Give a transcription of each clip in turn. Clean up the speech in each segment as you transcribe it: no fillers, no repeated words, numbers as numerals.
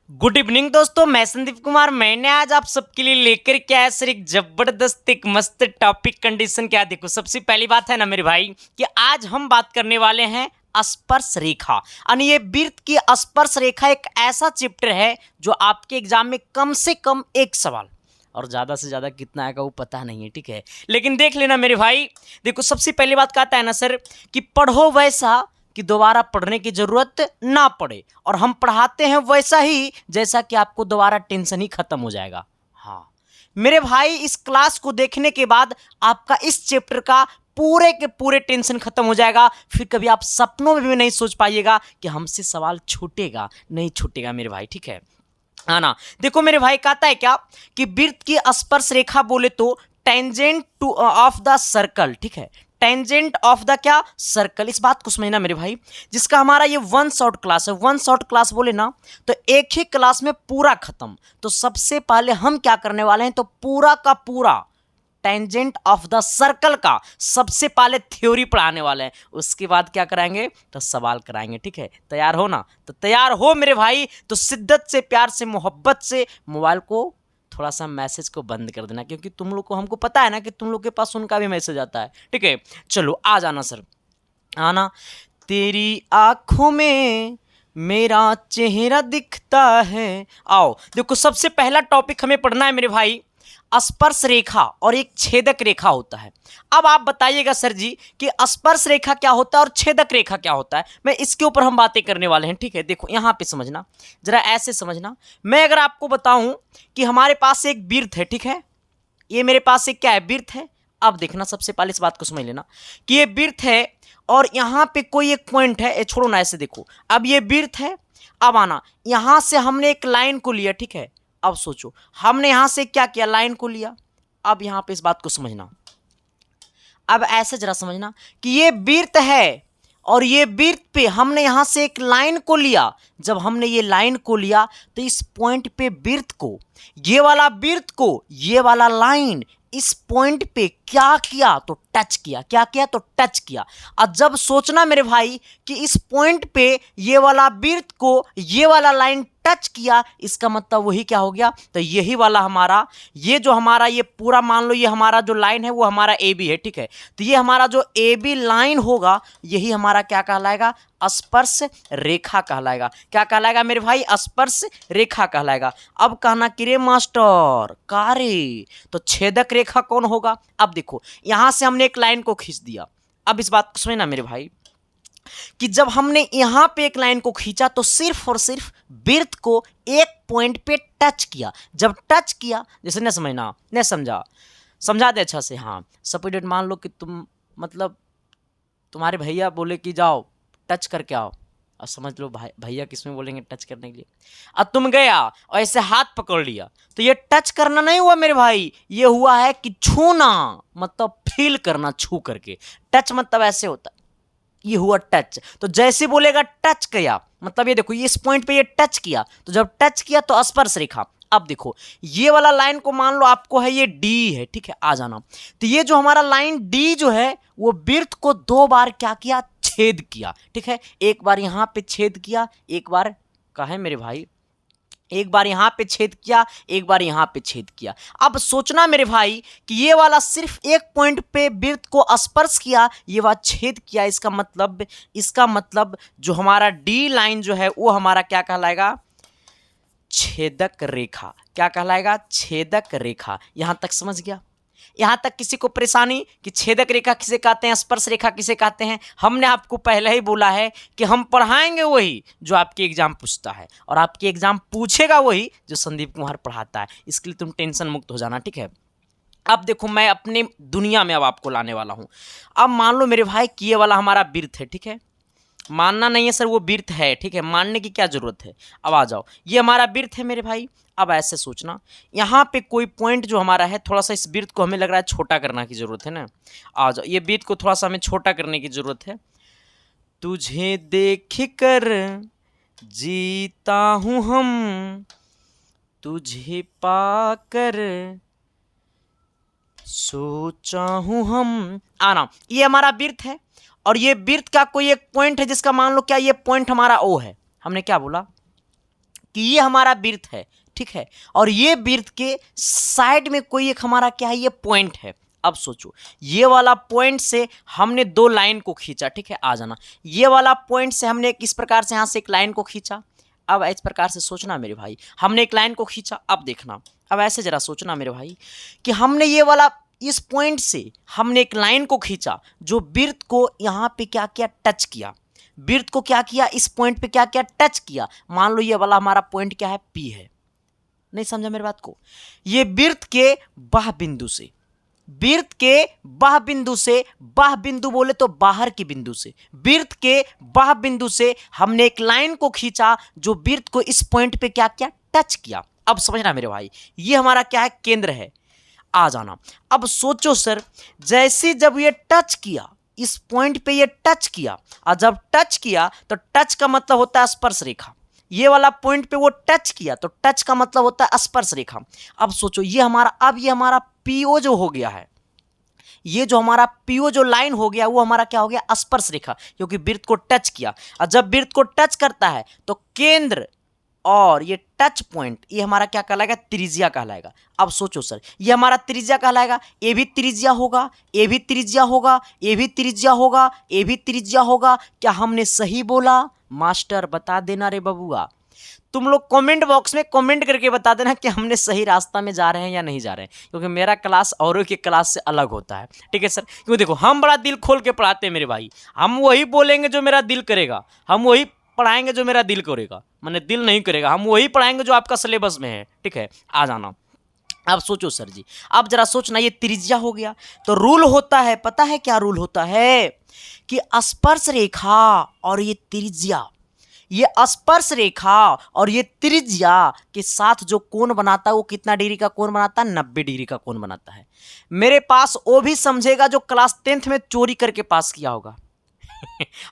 Good evening दोस्तों, मैं संदीप कुमार। मैंने आज आप सबके लिए लेकर के आया सर एक जबरदस्त एक मस्त टॉपिक कंडीशन। क्या देखो, सबसे पहली बात है ना मेरे भाई कि आज हम बात करने वाले हैं स्पर्श रेखा। यानी ये वृत्त की स्पर्श रेखा एक ऐसा चैप्टर है जो आपके एग्जाम में कम से कम एक सवाल और ज़्यादा से ज़्यादा कितना आएगा वो पता नहीं है, ठीक है। लेकिन देख लेना मेरे भाई, देखो सबसे पहली बात कहता है ना सर कि पढ़ो वैसा कि दोबारा पढ़ने की जरूरत ना पड़े, और हम पढ़ाते हैं वैसा ही जैसा कि आपको दोबारा टेंशन ही खत्म हो जाएगा। हाँ मेरे भाई, इस क्लास को देखने के बाद आपका इस चैप्टर का पूरे के पूरे टेंशन खत्म हो जाएगा। फिर कभी आप सपनों में भी नहीं सोच पाइएगा कि हमसे सवाल छूटेगा, नहीं छूटेगा मेरे भाई, ठीक है। हाँ ना, देखो मेरे भाई कहता है क्या कि वृत्त की स्पर्श रेखा बोले तो tangent two of the circle, ठीक है। टेंजेंट ऑफ द क्या सर्कल, इस बात को समझना मेरे भाई। जिसका हमारा ये वन शॉट क्लास है, वन शॉट क्लास बोले ना तो एक ही क्लास में पूरा खत्म। तो सबसे पहले हम क्या करने वाले हैं, तो पूरा का पूरा टेंजेंट ऑफ द सर्कल का सबसे पहले थ्योरी पढ़ाने वाले हैं। उसके बाद क्या कराएंगे, तो सवाल कराएंगे, ठीक है। तैयार हो ना, तो तैयार हो मेरे भाई। तो शिद्दत से, प्यार से, मोहब्बत से मोबाइल को थोड़ा सा मैसेज को बंद कर देना, क्योंकि तुम लोग को, हमको पता है ना कि तुम लोग के पास उनका भी मैसेज आता है, ठीक है। चलो आ जाना सर, आना। तेरी आंखों में मेरा चेहरा दिखता है। आओ देखो, सबसे पहला टॉपिक हमें पढ़ना है मेरे भाई, स्पर्श रेखा और एक छेदक रेखा होता है। अब आप बताइएगा सर जी कि स्पर्श रेखा क्या होता है और छेदक रेखा क्या होता है। मैं इसके ऊपर हम बातें करने वाले हैं, ठीक है। देखो यहाँ पे समझना, जरा ऐसे समझना। मैं अगर आपको बताऊं कि हमारे पास एक वृत्त है, ठीक है। ये मेरे पास एक क्या है, वृत्त है। अब देखना, सबसे पहले इस बात को समझ लेना कि ये वृत्त है और यहाँ पे कोई एक पॉइंट है। छोड़ो ना, ऐसे देखो, अब ये वृत्त है। अब आना, यहाँ से हमने एक लाइन को लिया, ठीक है। अब सोचो, हमने यहां से क्या किया, लाइन को लिया। अब यहां पे इस बात को समझना, अब ऐसे जरा समझना कि ये वृत्त है और ये वृत्त पे हमने यहां से एक लाइन को लिया। जब हमने ये लाइन को लिया तो इस पॉइंट पे वृत्त को, ये वाला वृत्त को, ये वाला लाइन इस पॉइंट पे क्या किया, तो टच किया। क्या किया, तो टच किया। और जब सोचना मेरे भाई कि इस पॉइंट पे ये वाला वृत्त को ये वाला लाइन टच किया, इसका मतलब वही क्या हो गया, तो यही वाला हमारा, ये जो हमारा ये पूरा मान लो ये हमारा जो लाइन है वो हमारा ए बी है, ठीक है। तो ये हमारा जो ए बी लाइन होगा यही हमारा क्या कहलाएगा, स्पर्श रेखा कहलाएगा। क्या कहलाएगा मेरे भाई, स्पर्श रेखा कहलाएगा। अब कहना कि रे मास्टर कारे, तो छेदक रेखा कौन होगा। अब देखो, यहां से हमने एक लाइन को खींच दिया। अब इस बात को समझना मेरे भाई कि जब हमने यहां पे एक लाइन को खींचा तो सिर्फ और सिर्फ वृत्त को एक पॉइंट पे टच किया। जब टच किया, जैसे न समझना, न समझा, समझा दे अच्छा से। हाँ सपोज मान लो कि तुम, मतलब तुम्हारे भैया बोले कि जाओ टच करके आओ। और समझ लो भाई, भैया किसमें बोलेंगे टच करने के लिए। अब तुम गया और ऐसे हाथ पकड़ लिया, तो ये टच करना नहीं हुआ मेरे भाई, ये हुआ है कि छूना, मतलब फील करना, छू करके। टच मतलब ऐसे होता है, ये हुआ टच। तो जैसे बोलेगा टच किया, मतलब ये देखो, ये इस पॉइंट पे ये टच किया, तो जब टच किया तो स्पर्श रेखा। अब देखो, ये वाला लाइन को मान लो आपको है ये डी है, ठीक है। आ जाना, तो ये जो हमारा लाइन डी जो है वो वृत्त को दो बार क्या किया, छेद किया, ठीक है। एक बार यहां पे छेद किया, एक बार कहा है मेरे भाई, एक बार यहां पे छेद किया, एक बार यहां पे छेद किया। अब सोचना मेरे भाई कि ये वाला सिर्फ एक पॉइंट पे वृत्त को स्पर्श किया, ये वाला छेद किया। इसका मतलब जो हमारा डी लाइन जो है वो हमारा क्या कहलाएगा, छेदक रेखा। क्या कहलाएगा, छेदक रेखा। यहां तक समझ गया। यहां तक किसी को परेशानी कि छेदक रेखा किसे कहते हैं, स्पर्श रेखा किसे कहते हैं। हमने आपको पहले ही बोला है कि हम पढ़ाएंगे वही जो आपके एग्जाम पूछता है, और आपके एग्जाम पूछेगा वही जो संदीप कुमार पढ़ाता है। इसके लिए तुम टेंशन मुक्त हो जाना, ठीक है। अब देखो, मैं अपने दुनिया में अब आपको लाने वाला हूं। अब मान लो मेरे भाई कि ये वाला हमारा वृत्त है, ठीक है। मानना नहीं है सर वो वृत्त है, ठीक है, मानने की क्या जरूरत है। अब आ जाओ, ये हमारा वृत्त है मेरे भाई। अब ऐसे सोचना, यहाँ पे कोई पॉइंट जो हमारा है, थोड़ा सा इस वृत्त को हमें लग रहा है छोटा करने की जरूरत है ना। आ जाओ, ये वृत्त को थोड़ा सा हमें छोटा करने की जरूरत है। तुझे देख कर जीता हूं हम, तुझे पाकर सोचा हूं हम। आना, ये हमारा वृत्त है और ये वृत्त का कोई एक पॉइंट है जिसका मान लो क्या, ये पॉइंट हमारा ओ है। हमने क्या बोला, कि ये हमारा वृत्त है, ठीक है, और ये वृत्त के साइड में कोई एक हमारा क्या है, ये पॉइंट है। अब सोचो, ये वाला पॉइंट से हमने दो लाइन को खींचा, ठीक है, आ जाना, ये वाला पॉइंट से हमने इस प्रकार से यहाँ से एक लाइन को खींचा। अब इस प्रकार से सोचना मेरे भाई, हमने एक लाइन को खींचा, अब देखना, अब ऐसे जरा सोचना मेरे भाई कि हमने ये वाला इस पॉइंट से हमने एक लाइन को खींचा जो वृत्त को यहाँ पे क्या किया, टच किया, वृत्त को क्या किया, इस पॉइंट पे क्या किया, टच किया। मान लो ये वाला हमारा पॉइंट क्या है, पी है, नहीं समझा मेरी बात को। ये वृत्त के बाह बिंदु से, वृत्त के बाह बिंदु से, बाह बिंदु बोले तो बाहर की बिंदु से, वृत्त के बाह बिंदु से हमने एक लाइन को खींचा जो वृत्त को इस पॉइंट पे क्या किया, टच किया। अब समझना मेरे भाई, ये हमारा क्या है, केंद्र है, आ जाना। अब सोचो सर, जैसे जब ये टच किया, इस पॉइंट पे ये टच किया, और जब टच किया तो टच का मतलब होता है स्पर्श रेखा, ये वाला पॉइंट पे वो टच किया तो टच का मतलब होता है स्पर्श रेखा। अब सोचो ये हमारा, अब ये हमारा पीओ जो हो गया है, ये जो हमारा पीओ जो लाइन हो गया वो हमारा क्या हो गया, स्पर्श रेखा, क्योंकि वृत्त को टच किया, और जब वृत्त को टच करता है तो केंद्र और ये टच पॉइंट ये हमारा क्या कहलाएगा, त्रिज्या कहलाएगा। अब सोचो सर, ये हमारा त्रिज्या कहलाएगा, ये भी त्रिज्या होगा, ये भी त्रिज्या होगा, ये भी त्रिज्या होगा, ये भी त्रिज्या होगा। क्या हमने सही बोला? मास्टर बता देना रे बबुआ, तुम लोग कमेंट बॉक्स में कमेंट करके बता देना कि हमने सही रास्ता में जा रहे हैं या नहीं जा रहे हैं, क्योंकि मेरा क्लास औरों के क्लास से अलग होता है, ठीक है सर। क्योंकि देखो हम बड़ा दिल खोल के पढ़ाते हैं मेरे भाई, हम वही बोलेंगे जो मेरा दिल करेगा, हम वही पढ़ाएंगे जो मेरा दिल करेगा, मैंने दिल नहीं करेगा, हम वही पढ़ाएंगे जो आपका सिलेबस में है, ठीक है, आ जाना। अब सोचो सर जी, अब जरा सोचना, ये त्रिज्या हो गया तो रूल होता है, पता है क्या रूल होता है, कि स्पर्श रेखा और ये त्रिज्या, ये स्पर्श रेखा और ये त्रिज्या के साथ जो कोण बनाता है वो कितना डिग्री का कोण बनाता है, 90 डिग्री का कोण बनाता है। मेरे पास वो भी समझेगा जो क्लास 10th में चोरी करके पास किया होगा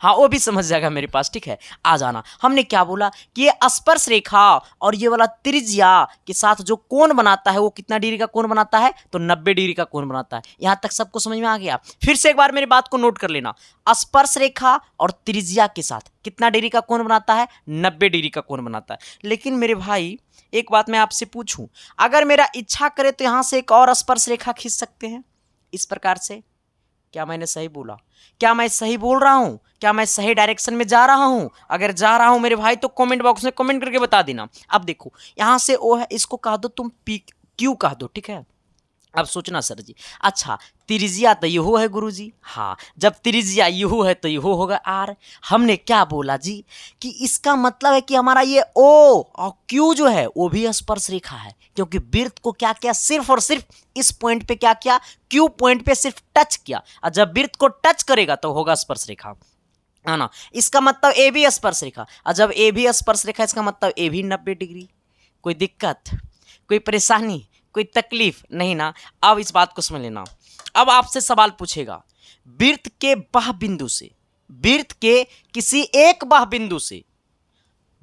हाँ वो भी समझ जाएगा मेरे पास, ठीक है, आ जाना। हमने क्या बोला कि ये स्पर्श रेखा और ये वाला त्रिज्या के साथ जो कोण बनाता है वो कितना डिग्री का कोण बनाता है, तो 90 डिग्री का कोण बनाता है। यहां तक सबको समझ में आ गया? फिर से एक बार मेरी बात को नोट कर लेना, स्पर्श रेखा और त्रिज्या के साथ कितना डिग्री का कोण बनाता है, 90 डिग्री का कोण बनाता है। लेकिन मेरे भाई एक बात मैं आपसे पूछूं, अगर मेरा इच्छा करे तो यहां से एक और स्पर्श रेखा खींच सकते हैं इस प्रकार से। क्या मैंने सही बोला? क्या मैं सही बोल रहा हूं? क्या मैं सही डायरेक्शन में जा रहा हूं? अगर जा रहा हूं मेरे भाई तो कमेंट बॉक्स में कमेंट करके बता देना। अब देखो यहां से ओ है, इसको कह दो तुम पी क्यू कह दो, ठीक है। अब सोचना सर जी, अच्छा त्रिज्या तो यहू है गुरुजी, हाँ जब त्रिज्या यहू है तो यहू होगा आर। हमने क्या बोला जी कि इसका मतलब है कि हमारा ये ओ और क्यू जो है वो भी स्पर्श रेखा है, क्योंकि वृत्त को क्या किया, सिर्फ और सिर्फ इस पॉइंट पे क्या किया, क्यू पॉइंट पे सिर्फ टच किया, और जब वृत्त को टच करेगा तो होगा स्पर्श रेखा, है ना। इसका मतलब ए भी स्पर्श रेखा, और जब ए भी स्पर्श रेखा इसका मतलब ए भी 90 डिग्री। कोई दिक्कत, कोई परेशानी, कोई तकलीफ नहीं ना। अब इस बात को समझ लेना। अब आपसे सवाल पूछेगा, वृत्त के बाह बिंदु से, वृत्त के किसी एक बाह बिंदु से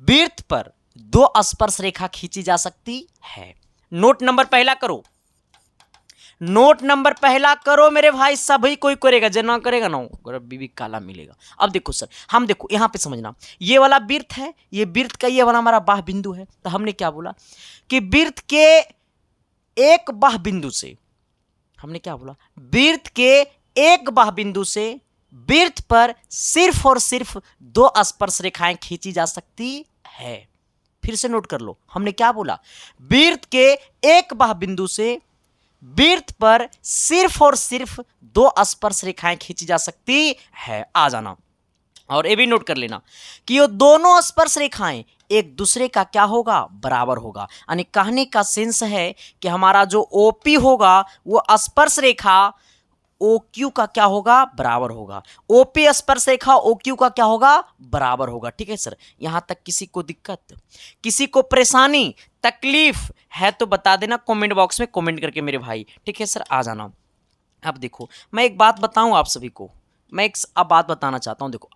वृत्त पर दो स्पर्श रेखा खींची जा सकती है। नोट नंबर पहला करो, नोट नंबर पहला करो मेरे भाई, सभी कोई करेगा, जो ना करेगा ना बीबी काला मिलेगा। अब देखो सर, हम देखो यहां पे समझना, ये वाला वृत्त है, ये वृत्त का ये वाला हमारा बाह बिंदु है, तो हमने क्या बोला कि वृत्त के एक बाह बिंदु से, हमने क्या बोला, वृत्त के एक बाह बिंदु से वृत्त पर सिर्फ और सिर्फ दो स्पर्श रेखाएं खींची जा सकती है। फिर से नोट कर लो, हमने क्या बोला, वृत्त के एक बाह बिंदु से वृत्त पर सिर्फ और सिर्फ दो स्पर्श रेखाएं खींची जा सकती है, आ जाना। और ये भी नोट कर लेना कि ये दोनों स्पर्श रेखाएं एक दूसरे का क्या होगा, बराबर होगा। यानी कहने का सेंस है कि हमारा जो ओपी होगा वो स्पर्श रेखा OQ का क्या होगा, बराबर होगा। OP स्पर्श रेखा OQ का क्या होगा, बराबर होगा। ठीक है सर, यहां तक किसी को दिक्कत, किसी को परेशानी, तकलीफ है तो बता देना कमेंट बॉक्स में कमेंट करके मेरे भाई। ठीक है सर, आ जाना। अब देखो मैं एक बात बताऊं आप सभी को, मैं एक अब बात बताना चाहता हूं। देखो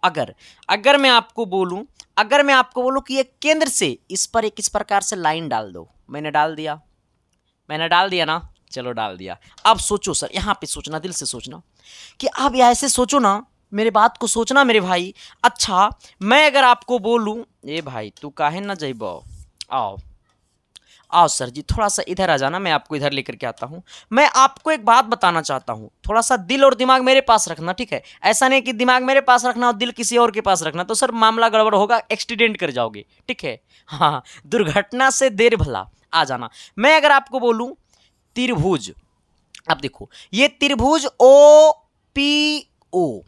अगर मैं आपको बोलूं, अगर मैं आपको बोलूं कि ये केंद्र से इस पर एक इस प्रकार से लाइन डाल दो, मैंने डाल दिया ना, चलो डाल दिया। अब सोचो सर, यहां पे सोचना, दिल से सोचना कि अब ऐसे सोचो ना, मेरे बात को सोचना मेरे भाई। अच्छा मैं अगर आपको बोलूं, ए भाई तू काहे ना जइबो, आओ आओ सर जी, थोड़ा सा इधर आ जाना, मैं आपको इधर लेकर के आता हूँ। मैं आपको एक बात बताना चाहता हूँ, थोड़ा सा दिल और दिमाग मेरे पास रखना, ठीक है? ऐसा नहीं कि दिमाग मेरे पास रखना और दिल किसी और के पास रखना, तो सर मामला गड़बड़ होगा, एक्सीडेंट कर जाओगे, ठीक है? हाँ, दुर्घटना से देर भला। आ जाना। मैं अगर आपको बोलूँ त्रिभुज, अब देखो ये त्रिभुज ओ पी ओ,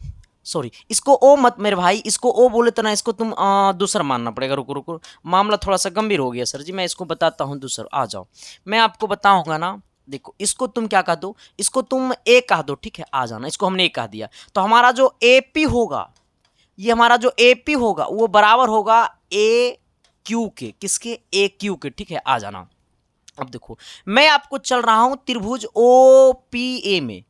सॉरी इसको ओ मत मेरे भाई, इसको ओ बोले तो ना, इसको तुम दूसरा मानना पड़ेगा। रुको रुको, मामला थोड़ा सा गंभीर हो गया सर जी, मैं इसको बताता हूँ दूसरा। आ जाओ, मैं आपको बताऊंगा ना। देखो इसको तुम क्या कह दो, इसको तुम ए कह दो, ठीक है? आ जाना, इसको हमने ए कह दिया, तो हमारा जो ए पी होगा, ये हमारा जो ए पी होगा वो बराबर होगा ए क्यू के। किसके? ए क्यू के, ठीक है? आ जाना। अब देखो मैं आपको चल रहा हूं त्रिभुज ओ पी ए में,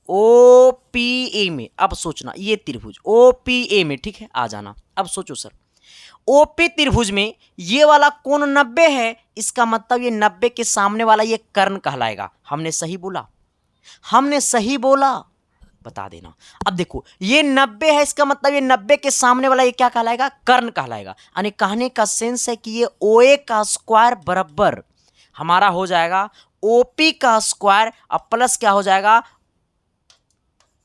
ओ पी ए में। अब सोचना ये त्रिभुज ओ पी ए में, ठीक है? आ जाना। अब सोचो सर, ओ पी त्रिभुज में ये वाला कोण 90 है, इसका मतलब ये 90 के सामने वाला ये कर्ण कहलाएगा। हमने सही बोला? हमने सही बोला? बता देना। अब देखो ये 90 है, इसका मतलब ये 90 के सामने वाला ये क्या कहलाएगा? कर्ण कहलाएगा। यानी कहने का सेंस है कि ये ओ ए का स्क्वायर बराबर हमारा हो जाएगा ओपी का स्क्वायर, अब प्लस क्या हो जाएगा?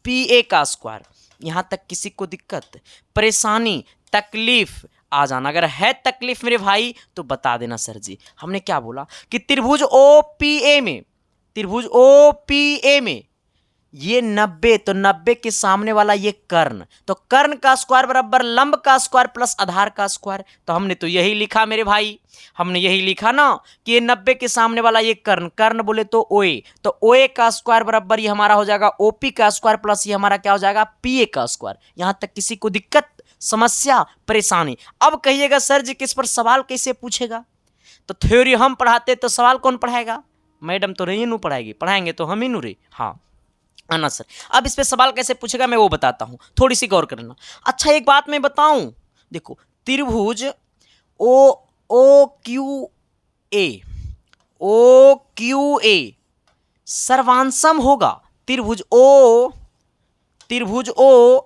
पी ए का स्क्वायर। यहां तक किसी को दिक्कत, परेशानी, तकलीफ? आ जाना। अगर है तकलीफ मेरे भाई तो बता देना सर जी। हमने क्या बोला कि त्रिभुज ओ पी ए में, त्रिभुज ओ पी ए में ये 90, तो 90 के सामने वाला ये कर्ण, तो कर्ण का स्क्वायर बराबर लंब का स्क्वायर प्लस आधार का स्क्वायर। तो हमने तो यही लिखा मेरे भाई, हमने यही लिखा ना कि ये 90 के सामने वाला ये कर्ण, कर्ण बोले तो ओए, तो ओए का स्क्वायर बराबर ये हमारा हो जाएगा ओपी का स्क्वायर प्लस ये हमारा क्या हो जाएगा? पीए का स्क्वायर। यहां तक किसी को दिक्कत, समस्या, परेशानी? अब कहिएगा सर जी किस पर सवाल कैसे पूछेगा? तो थ्योरी हम पढ़ाते तो सवाल कौन पढ़ाएगा? मैडम तो नहीं नू पढ़ाएगी, पढ़ाएंगे तो हम ही नू रे। हाँ आना सर। अब इस पे सवाल कैसे पूछेगा मैं वो बताता हूं, थोड़ी सी गौर करना। अच्छा एक बात मैं बताऊं, देखो त्रिभुज ओ O Q A, O Q A सर्वांशम होगा त्रिभुज ओ, त्रिभुज ओ,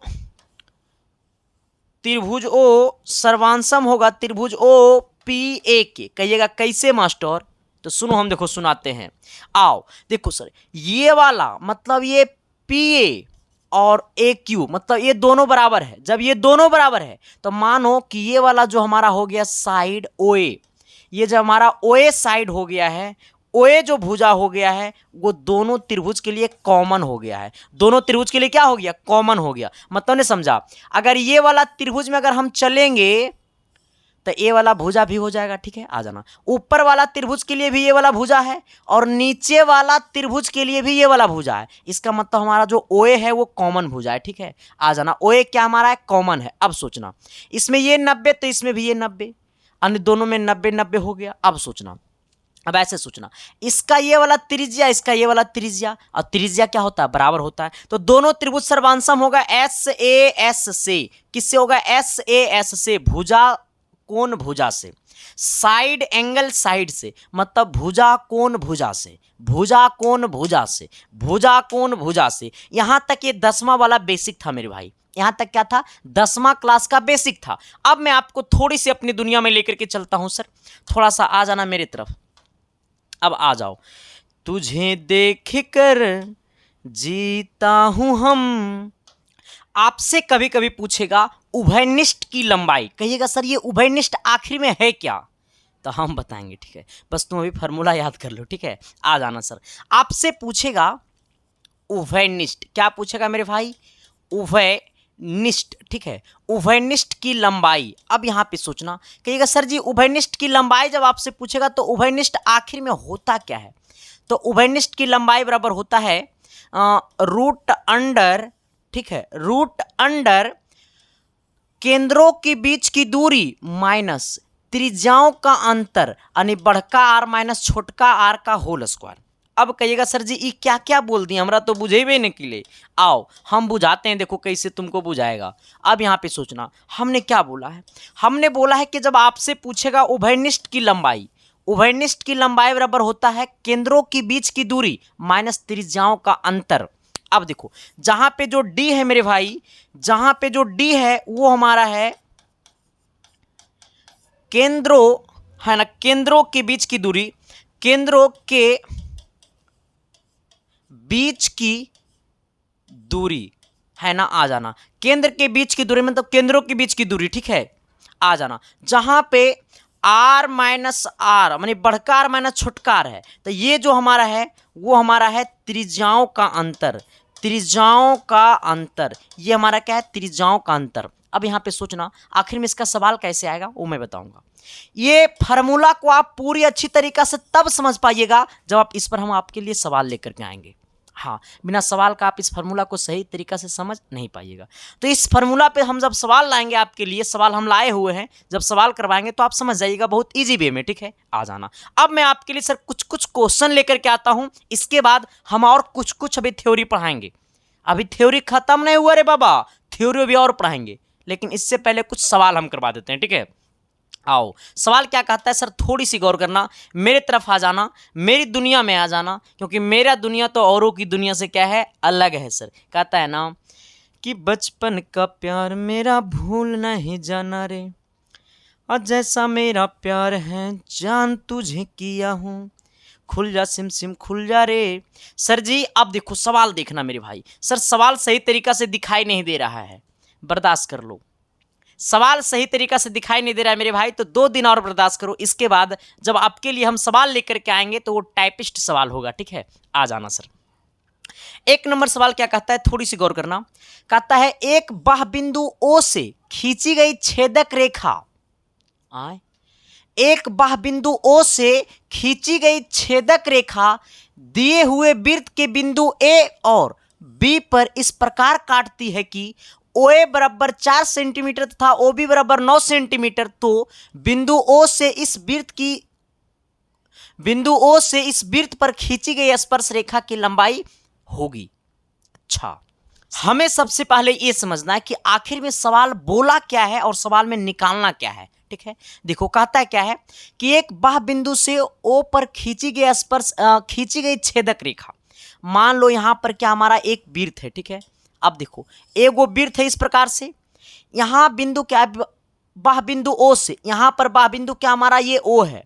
त्रिभुज ओ सर्वांशम होगा त्रिभुज ओ पी ए के। कहिएगा कैसे मास्टर? तो सुनो, हम देखो सुनाते हैं। आओ देखो सर, ये वाला मतलब ये पी ए और ए क्यू, मतलब ये दोनों बराबर है। जब ये दोनों बराबर है तो मानो कि ये वाला जो हमारा हो गया साइड ओ ए, ये जो हमारा ओ ए साइड हो गया है, ओ ए जो भुजा हो गया है, वो दोनों त्रिभुज के लिए कॉमन हो गया है। दोनों त्रिभुज के लिए क्या हो गया? कॉमन हो गया। मतलब ने समझा? अगर ये वाला त्रिभुज में अगर हम चलेंगे तो ये वाला भुजा भी हो जाएगा, ठीक है? आ जाना। ऊपर वाला त्रिभुज के लिए भी ये वाला भुजा है और नीचे वाला त्रिभुज के लिए भी ये वाला भुजा है। इसका मतलब हमारा जो ओए है वो कॉमन भुजा है, ठीक है? आ जाना। ओए क्या हमारा है? कॉमन है। अब सोचना, इसमें ये 90 तो इसमें भी ये 90, अन्य दोनों में 90 90 हो गया। अब सोचना, अब ऐसे सोचना, इसका ये वाला त्रिज्या, इसका ये वाला त्रिज्या, और त्रिज्या क्या होता है? बराबर होता है। तो दोनों त्रिभुज सर्वांशम होगा एस ए एस से। किससे होगा? एस ए एस से। भुजा कोण भुजा से, साइड एंगल साइड से, मतलब भुजा कोण भुजा से, भुजा कोण भुजा से, भुजा कोण भुजा से। यहां तक ये 10वां वाला बेसिक था मेरे भाई। यहां तक क्या था? 10वां क्लास का बेसिक था। अब मैं आपको थोड़ी सी अपनी दुनिया में लेकर के चलता हूं सर, थोड़ा सा आ जाना मेरी तरफ। अब आ जाओ। तुझे देख कर जीता हूं हम। आपसे कभी कभी पूछेगा उभयनिष्ठ की लंबाई, कहिएगा सर ये उभयनिष्ठ आखिर में है क्या? तो हम बताएंगे, ठीक है? बस तुम अभी फार्मूला याद कर लो, ठीक है? आ जाना सर। आपसे पूछेगा उभयनिष्ठ, क्या पूछेगा मेरे भाई? उभयनिष्ठ, ठीक है? उभयनिष्ठ की लंबाई। अब यहां पे सोचना, कहिएगा सर जी उभयनिष्ठ की लंबाई जब आपसे पूछेगा तो उभयनिष्ठ आखिर में होता क्या है? तो उभयनिष्ठ की लंबाई बराबर होता है रूट अंडर, ठीक है, रूट अंडर केंद्रों के बीच की दूरी माइनस त्रिज्याओं का अंतर, यानी बड़का आर माइनस छोटका आर का होल स्क्वायर। अब कहिएगा सर जी ये क्या क्या बोल दिया, हमरा तो बुझेबे नहीं किले। आओ हम बुझाते हैं, देखो कैसे तुमको बुझाएगा। अब यहाँ पे सोचना, हमने क्या बोला है? हमने बोला है कि जब आपसे पूछेगा उभयनिष्ठ की लंबाई, उभयनिष्ठ की लंबाई बराबर होता है केंद्रों के बीच की दूरी माइनस त्रिज्याओं का अंतर। अब देखो जहां पे जो डी है मेरे भाई, जहां पे जो डी है वो हमारा है केंद्रों है ना, केंद्रों के बीच की दूरी, केंद्रों के बीच की दूरी, है ना, आ जाना। केंद्र के बीच की दूरी मतलब केंद्रों के बीच की दूरी, ठीक है, आ जाना। जहां पे r माइनस आर मानी बढ़कार माइनस छुटकार है, तो ये जो हमारा है वो हमारा है त्रिज्याओं का अंतर, त्रिज्याओं का अंतर, ये हमारा क्या है, त्रिज्याओं का अंतर। अब यहाँ पे सोचना आखिर में इसका सवाल कैसे आएगा वो मैं बताऊंगा। ये फार्मूला को आप पूरी अच्छी तरीका से तब समझ पाइएगा जब आप इस पर हम आपके लिए सवाल लेकर के आएंगे। हाँ, बिना सवाल का आप इस फार्मूला को सही तरीका से समझ नहीं पाइएगा। तो इस फार्मूला पे हम जब सवाल लाएंगे आपके लिए, सवाल हम लाए हुए हैं, जब सवाल करवाएंगे तो आप समझ जाइएगा बहुत इजी वे में, ठीक है, आ जाना। अब मैं आपके लिए सर कुछ कुछ क्वेश्चन लेकर के आता हूं, इसके बाद हम और कुछ कुछ अभी थ्योरी पढ़ाएंगे। अभी थ्योरी खत्म नहीं हुआ रे बाबा, थ्योरी भी और पढ़ाएंगे, लेकिन इससे पहले कुछ सवाल हम करवा देते हैं, ठीक है। आओ, सवाल क्या कहता है सर, थोड़ी सी गौर करना, मेरे तरफ आ जाना, मेरी दुनिया में आ जाना, क्योंकि मेरा दुनिया तो औरों की दुनिया से क्या है, अलग है सर। कहता है ना कि बचपन का प्यार मेरा भूल नहीं जाना रे, और जैसा मेरा प्यार है जान तुझे किया हूँ, खुल जा सिम सिम खुल जा रे। सर जी अब देखो सवाल देखना मेरे भाई, सर सवाल सही तरीका से दिखाई नहीं दे रहा है, बर्दाश्त कर लो। सवाल सही तरीका से दिखाई नहीं दे रहा है मेरे भाई, तो 2 दिन और बर्दाश्त करो। इसके बाद जब आपके लिए हम सवाल लेकर के आएंगे तो वो टाइपिस्ट सवाल होगा, ठीक है, आ जाना सर। 1 नंबर सवाल क्या कहता है, थोड़ी सी गौर करना। कहता है एक बाह बिंदु O से खींची गई छेदक रेखा, आए, एक बाह बिंदु O से खींची गई छेदक रेखा दिए हुए वृत्त के बिंदु A और B पर इस प्रकार काटती है कि OA बराबर 4 सेंटीमीटर तथा OB बराबर 9 सेंटीमीटर, तो बिंदु O से इस वृत्त पर खींची गई स्पर्श रेखा की लंबाई होगी। अच्छा, हमें सबसे पहले यह समझना है कि आखिर में सवाल बोला क्या है और सवाल में निकालना क्या है, ठीक है। देखो कहता है क्या है कि एक बाह बिंदु से O पर खींची गई छेदक रेखा, मान लो यहां पर क्या हमारा एक वृत्त है, ठीक है। अब देखो एगो वृत्त है इस प्रकार से, यहां बिंदु क्या है, बाह बिंदु O से, यहां पर बाह बिंदु क्या हमारा ये O है,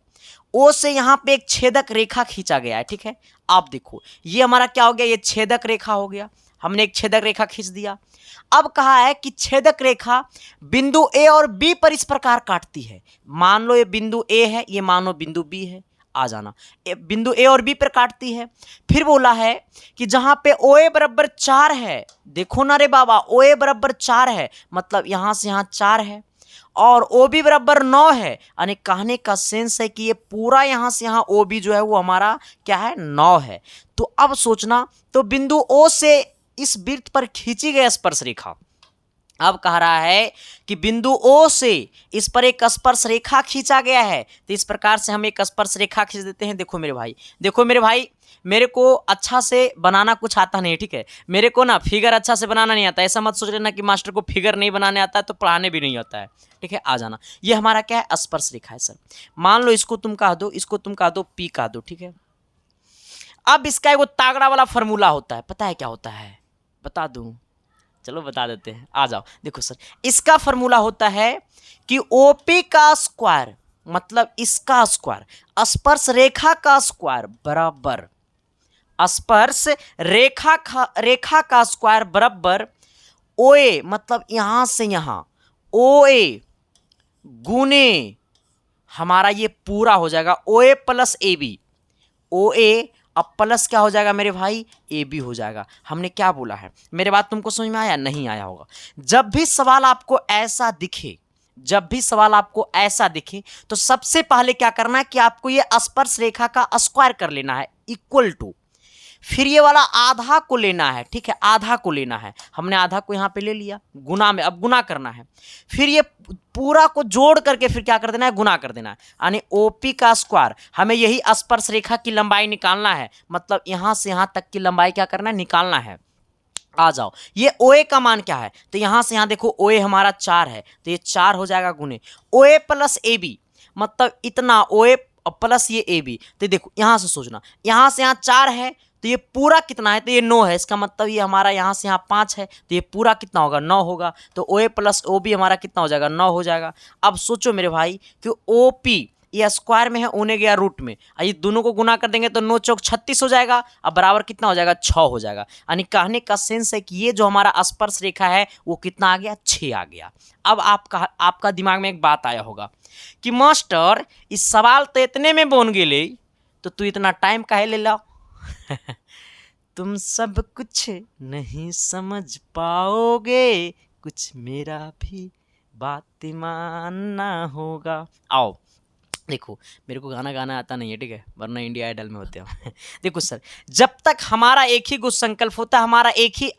O से यहां पे एक छेदक रेखा खींचा गया है, ठीक है। अब देखो ये हमारा क्या हो गया, ये छेदक रेखा हो गया, हमने एक छेदक रेखा खींच दिया। अब कहा है कि छेदक रेखा बिंदु A और B पर इस प्रकार काटती है, मान लो ये बिंदु A है, ये मान लो बिंदु B है, आ जाना, बिंदु A और B पर काटती है। फिर बोला है कि जहां पे OA बराबर 4 है, देखो ना रे बाबा, OA बराबर 4 है मतलब यहां से यहां 4 है, और OB बराबर 9 है, यानी कहने का सेंस है कि ये पूरा यहां से यहां OB जो है वो हमारा क्या है, 9 है। तो अब सोचना, तो बिंदु O से इस वृत्त पर खींची गई स्पर्श रेखा, अब कह रहा है कि बिंदु O से इस पर एक स्पर्श रेखा खींचा गया है, तो इस प्रकार से हम एक स्पर्श रेखा खींच देते हैं। देखो मेरे भाई, मेरे को अच्छा से बनाना कुछ आता नहीं, ठीक है, मेरे को ना फिगर अच्छा से बनाना नहीं आता, ऐसा मत सोच लेना कि मास्टर को फिगर नहीं बनाने आता है तो पढ़ाने भी नहीं आता है, ठीक है, आ जाना। ये हमारा क्या है, स्पर्श रेखा है सर। मान लो इसको तुम कह दो, इसको तुम कह दो P कह दो, ठीक है। अब इसका एक तागड़ा वाला फॉर्मूला होता है, पता है क्या होता है, बता दूं, चलो बता देते हैं, आ जाओ। देखो सर इसका फॉर्मूला होता है कि OP का स्क्वायर मतलब इसका स्क्वायर, स्पर्श रेखा का स्क्वायर बराबर स्पर्श रेखा का स्क्वायर बराबर OA मतलब यहां से यहां OA गुने हमारा ये पूरा हो जाएगा OA प्लस AB, OA अब प्लस क्या हो जाएगा मेरे भाई, AB हो जाएगा। हमने क्या बोला है, मेरे बात तुमको समझ में आया, नहीं आया होगा। जब भी सवाल आपको ऐसा दिखे तो सबसे पहले क्या करना है कि आपको ये स्पर्श रेखा का स्क्वायर कर लेना है, इक्वल टू, फिर ये वाला आधा को लेना है, ठीक है, आधा को लेना है, हमने आधा को यहाँ पे ले लिया, गुना में अब गुना करना है, फिर ये पूरा को जोड़ करके फिर क्या कर देना है, गुना कर देना है, यानी OP का स्क्वायर, हमें यही स्पर्श रेखा की लंबाई निकालना है, मतलब यहाँ से यहाँ तक की लंबाई क्या करना है, निकालना है। आ जाओ, ये OA का मान क्या है, तो यहाँ से यहाँ देखो OA हमारा 4 है, तो ये 4 हो जाएगा गुने OA प्लस AB, मतलब इतना OA प्लस ये AB, तो देखो यहाँ से सोचना, यहाँ से यहाँ 4 है तो ये पूरा कितना है, तो ये 9 है, इसका मतलब ये हमारा यहाँ से यहाँ 5 है, तो ये पूरा कितना होगा, 9 होगा, तो OA प्लस OB हमारा कितना हो जाएगा, 9 हो जाएगा। अब सोचो मेरे भाई कि OP ये स्क्वायर में है, ऊने गया रूट में, ये दोनों को गुना कर देंगे तो 9 चौक 36 हो जाएगा। अब बराबर कितना हो जाएगा, 6 हो जाएगा। यानी कहने का सेंस है कि ये जो हमारा स्पर्श रेखा है वो कितना आ गया, 6 आ गया। अब आपका दिमाग में एक बात आया होगा कि मास्टर इस सवाल तो इतने में बन गेले, तो तू इतना टाइम काहे ले ला तुम सब कुछ नहीं समझ पाओगे, कुछ मेरा भी बात मानना होगा। आओ देखो, मेरे को गाना गाना आता नहीं है, ठीक है, वरना इंडिया आइडल में होते हैं देखो सर, जब तक हमारा एक ही गुण संकल्प होता है,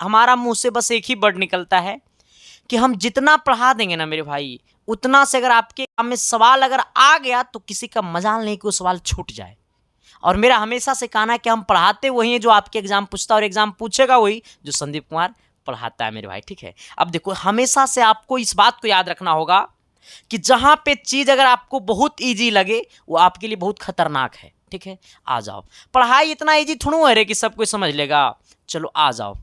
हमारा मुंह से बस एक ही वर्ड निकलता है कि हम जितना पढ़ा देंगे ना मेरे भाई, उतना से अगर आपके काम में सवाल अगर आ गया तो किसी का मजाल नहीं कि वो सवाल छूट जाए। और मेरा हमेशा से कहना है कि हम पढ़ाते वही हैं जो आपके एग्जाम पूछता है, और एग्जाम पूछेगा वही जो संदीप कुमार पढ़ाता है मेरे भाई, ठीक है। अब देखो, हमेशा से आपको इस बात को याद रखना होगा कि जहां पे चीज अगर आपको बहुत इजी लगे वो आपके लिए बहुत खतरनाक है, ठीक है। आ जाओ, पढ़ाई इतना इजी थोड़ा है रे कि सब कोई समझ लेगा। चलो आ जाओ,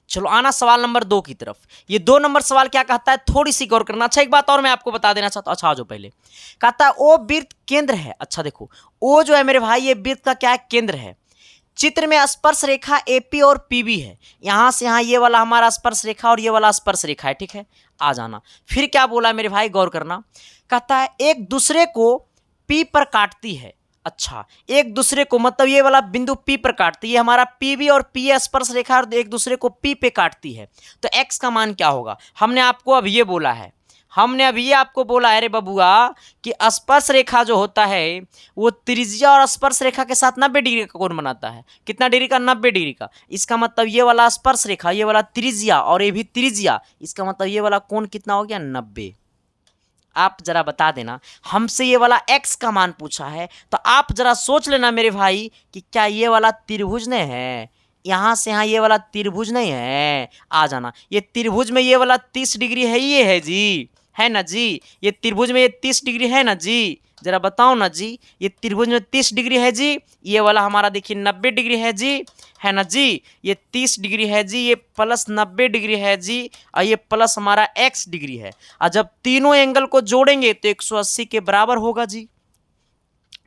चलो आना सवाल नंबर 2 की तरफ। ये 2 नंबर सवाल क्या कहता है, थोड़ी सी गौर करना। अच्छा, एक बात और मैं आपको बता देना चाहता हूं। अच्छा, आ जाओ पहले। कहता है ओ वृत्त केंद्र है। अच्छा देखो, ओ जो है मेरे भाई ये वृत्त का क्या है, केंद्र है। चित्र में स्पर्श रेखा एपी और पीबी है। यहां से यहां ये वाला हमारा स्पर्श रेखा और ये वाला स्पर्श रेखा है, ठीक है। आ जाना, फिर क्या बोला मेरे भाई, गौर करना। कहता है एक दूसरे को पी पर काटती है। अच्छा, एक दूसरे को मतलब ये वाला बिंदु पी पर काटती है, ये हमारा पीबी और पी स्पर्श रेखा और एक दूसरे को पी पे काटती है, तो एक्स का मान क्या होगा। हमने आपको अब ये बोला है, अरे बबुआ कि स्पर्श रेखा जो होता है वो त्रिज्या और स्पर्श रेखा के साथ 90 डिग्री का कोण बनाता है। कितना डिग्री का, 90 डिग्री का। इसका मतलब ये वाला स्पर्श रेखा, ये वाला त्रिज्या और ये भी त्रिज्या, इसका मतलब ये वाला कोण कितना हो गया, 90। आप जरा बता देना, हमसे ये वाला x का मान पूछा है, तो आप जरा सोच लेना मेरे भाई कि क्या ये वाला त्रिभुज नहीं है, यहां से यहां ये वाला त्रिभुज नहीं है। आ जाना, ये त्रिभुज में ये वाला 30 डिग्री है, ये है जी, है ना जी, ये त्रिभुज में ये 30 डिग्री है ना जी, जरा बताओ ना जी, ये त्रिभुज में 30 डिग्री है जी, ये वाला हमारा देखिए 90 डिग्री है जी, है ना जी, ये 30 डिग्री है जी, ये प्लस 90 डिग्री है जी, और ये प्लस हमारा x डिग्री है। और जब तीनों एंगल को जोड़ेंगे तो 180 के बराबर होगा जी,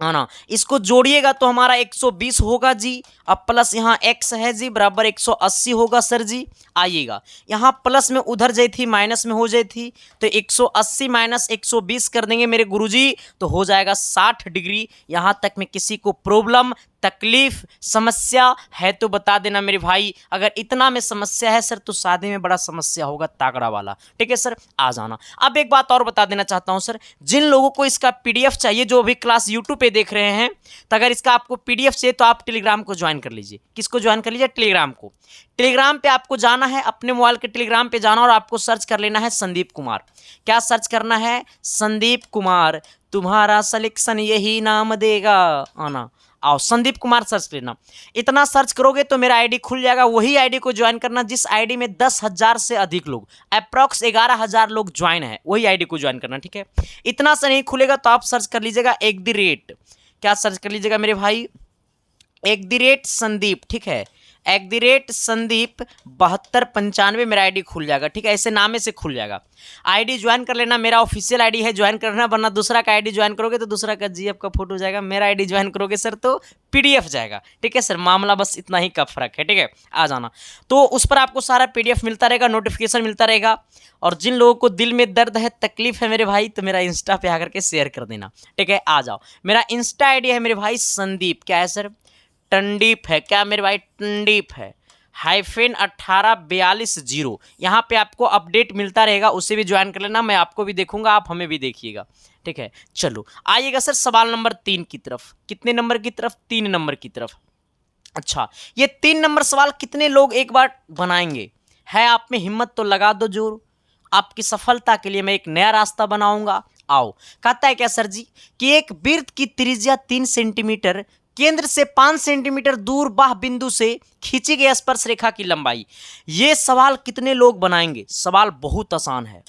है ना। इसको जोड़िएगा तो हमारा 120 होगा जी, अब प्लस यहाँ x है जी, बराबर 180 होगा सर जी। आइएगा, यहाँ प्लस में उधर जाई थी, माइनस में हो जाई थी, तो 180 माइनस 120 कर देंगे मेरे गुरुजी, तो हो जाएगा 60 डिग्री। यहाँ तक में किसी को प्रॉब्लम, तकलीफ, समस्या है तो बता देना मेरे भाई। अगर इतना में समस्या है सर तो शादी में बड़ा समस्या होगा, तागड़ा वाला, ठीक है सर। आ जाना, अब एक बात और बता देना चाहता हूं सर, जिन लोगों को इसका पीडीएफ चाहिए, जो भी क्लास यूट्यूब पे देख रहे हैं, तो अगर इसका आपको पीडीएफ चाहिए तो आप टेलीग्राम को ज्वाइन कर लीजिए। किसको ज्वाइन कर लीजिए, टेलीग्राम को। टेलीग्राम पे आपको जाना है, अपने मोबाइल के टेलीग्राम पे जाना और आपको सर्च कर लेना है संदीप कुमार। क्या सर्च करना है, संदीप कुमार, तुम्हारा सिलेक्शन यही नाम देगा। आना, आओ संदीप कुमार सर्च लेना। इतना सर्च करोगे तो मेरा आईडी खुल जाएगा, वही आईडी को ज्वाइन करना जिस आईडी में 10,000 से अधिक लोग, अप्रॉक्स 11,000 लोग ज्वाइन है, वही आईडी को ज्वाइन करना, ठीक है। इतना से नहीं खुलेगा तो आप सर्च कर लीजिएगा @ क्या सर्च कर लीजिएगा मेरे भाई, @ संदीप, ठीक है, @संदीप 7295 मेरा आईडी खुल जाएगा, ठीक है। ऐसे नामे से खुल जाएगा, आईडी ज्वाइन कर लेना। मेरा ऑफिशियल आईडी है, ज्वाइन करना, वरना दूसरा का आईडी ज्वाइन करोगे तो दूसरा का जीएफ का फोटो जाएगा, मेरा आईडी ज्वाइन करोगे सर तो पीडीएफ जाएगा, ठीक है सर। मामला बस इतना ही का फर्क है, ठीक है। आ जाना, तो उस पर आपको सारा पीडीएफ मिलता रहेगा, नोटिफिकेशन मिलता रहेगा। और जिन लोगों को दिल में दर्द है, तकलीफ है मेरे भाई, तो मेरा इंस्टा पे आकर के शेयर कर देना, ठीक है। आ जाओ, मेरा इंस्टा आईडी है मेरे भाई संदीप, क्या है सर, टंडीप है, क्या मेरे भाई, टंडीप है, -1842 यहाँ पे आपको अपडेट मिलता रहेगा, उसे भी ज्वाइन कर लेना। मैं आपको भी देखूंगा, आप हमें भी देखिएगा, ठीक है। चलो आइएगा सर सवाल नंबर 3 की तरफ। कितने नंबर की तरफ, 3 नंबर की तरफ। अच्छा, ये 3 नंबर सवाल कितने लोग एक बार बनाएंगे, है आप में हिम्मत तो लगा दो जोर। आपकी सफलता के लिए मैं एक नया रास्ता बनाऊंगा। आओ, कहता है क्या सर जी कि एक वृत्त की त्रिज्या 3 सेंटीमीटर, केंद्र से 5 सेंटीमीटर दूर बाह्य बिंदु से खींची गई स्पर्श रेखा की लंबाई। ये सवाल कितने लोग बनाएंगे, सवाल बहुत आसान है।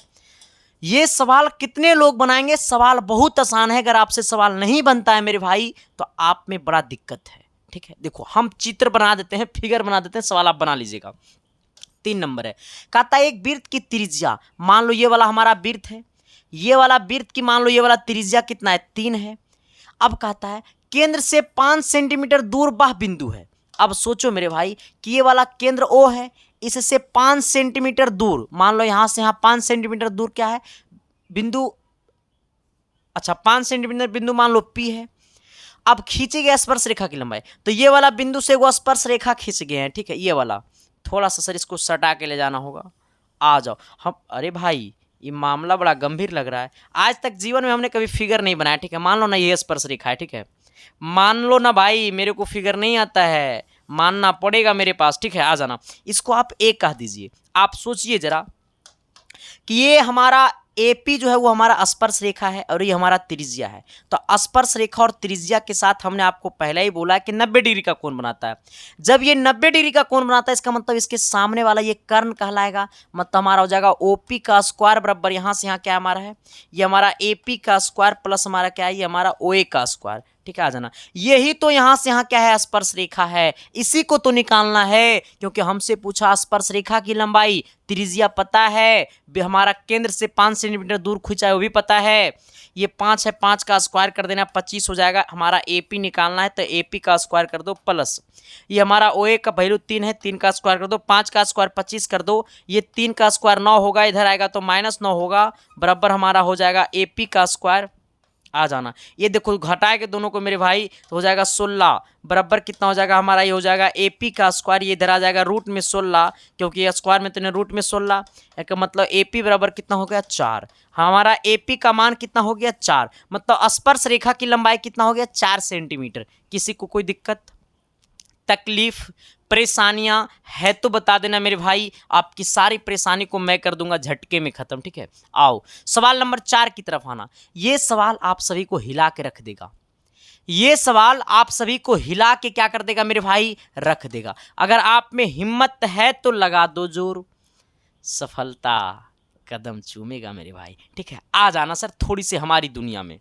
ये सवाल कितने लोग बनाएंगे, सवाल बहुत आसान है। अगर आपसे सवाल नहीं बनता है मेरे भाई तो आप में बड़ा दिक्कत है, ठीक है। देखो, हम चित्र बना देते हैं, फिगर बना देते हैं, सवाल आप बना लीजिएगा। 3 नंबर है, कहता है एक वृत्त की त्रिज्या, मान लो ये वाला हमारा वृत्त है, ये वाला वृत्त की मान लो ये वाला त्रिज्या कितना है 3 है। अब कहता है केंद्र से 5 सेंटीमीटर दूर वह बिंदु है। अब सोचो मेरे भाई कि ये वाला केंद्र O है, इससे 5 सेंटीमीटर दूर, मान लो यहां से यहां 5 सेंटीमीटर दूर क्या है बिंदु, अच्छा 5 सेंटीमीटर बिंदु मान लो P है। अब खींची गई स्पर्श रेखा की लंबाई, तो ये वाला बिंदु से वो स्पर्श रेखा खींच गए हैं, ठीक है। ये वाला थोड़ा सा सर इसको सटा के ले जाना होगा। आ जाओ हम, अरे भाई ये मामला बड़ा गंभीर लग रहा है। आज तक जीवन में हमने कभी फिगर नहीं बनाया, ठीक है। मान लो ना ये स्पर्श रेखा है, ठीक है। मान लो ना भाई मेरे को फिगर नहीं आता है, मानना पड़ेगा मेरे पास, ठीक है। आ जाना, इसको आप एक कह दीजिए। आप सोचिए जरा कि ये हमारा AP जो है वो हमारा स्पर्श रेखा है और ये हमारा त्रिज्या है। तो स्पर्श रेखा और त्रिज्या के साथ हमने आपको पहले ही बोला कि 90 डिग्री का कोण बनाता है। जब ये 90 डिग्री का कोण बनाता है इसका मतलब इसके सामने वाला ये कर्ण कहलाएगा, मतलब हमारा हो जाएगा OP का स्क्वायर बराबर यहाँ से यहाँ क्या हमारा है, ये हमारा AP का स्क्वायर प्लस हमारा क्या है, ये हमारा OA का स्क्वायर, ठीक है। आ जाना, यही तो यहाँ से यहाँ क्या है स्पर्श रेखा है, इसी को तो निकालना है, क्योंकि हमसे पूछा स्पर्श रेखा की लंबाई, त्रिज्या पता है, हमारा केंद्र से 5 सेंटीमीटर दूर खींचा है वो भी पता है, ये 5 है, 5 का स्क्वायर कर देना 25 हो जाएगा। हमारा AP निकालना है तो AP का स्क्वायर कर दो प्लस ये हमारा OA का वैल्यू 3 है, 3 का स्क्वायर कर दो, 5 का स्क्वायर 25 कर दो, ये 3 का स्क्वायर 9 होगा, इधर आएगा तो -9 होगा, बराबर हमारा हो जाएगा AP का स्क्वायर। आ जाना, ये देखो घटाए के दोनों को मेरे भाई तो हो जाएगा 16, बराबर कितना हो जाएगा हमारा, ये हो जाएगा AP का स्क्वायर, ये इधर आ जाएगा रूट में 16, क्योंकि ये स्क्वायर में तो रूट में 16, इसका मतलब AP बराबर कितना हो गया 4। हमारा AP का मान कितना हो गया 4, मतलब स्पर्श रेखा की लंबाई कितना हो गया 4 सेंटीमीटर। किसी को कोई दिक्कत तकलीफ परेशानियां है तो बता देना मेरे भाई, आपकी सारी परेशानी को मैं कर दूंगा झटके में खत्म, ठीक है। आओ सवाल नंबर 4 की तरफ आना। ये सवाल आप सभी को हिला के रख देगा, ये सवाल आप सभी को हिला के क्या कर देगा मेरे भाई, रख देगा। अगर आप में हिम्मत है तो लगा दो जोर, सफलता कदम चूमेगा मेरे भाई, ठीक है। आ जाना सर थोड़ी सी हमारी दुनिया में,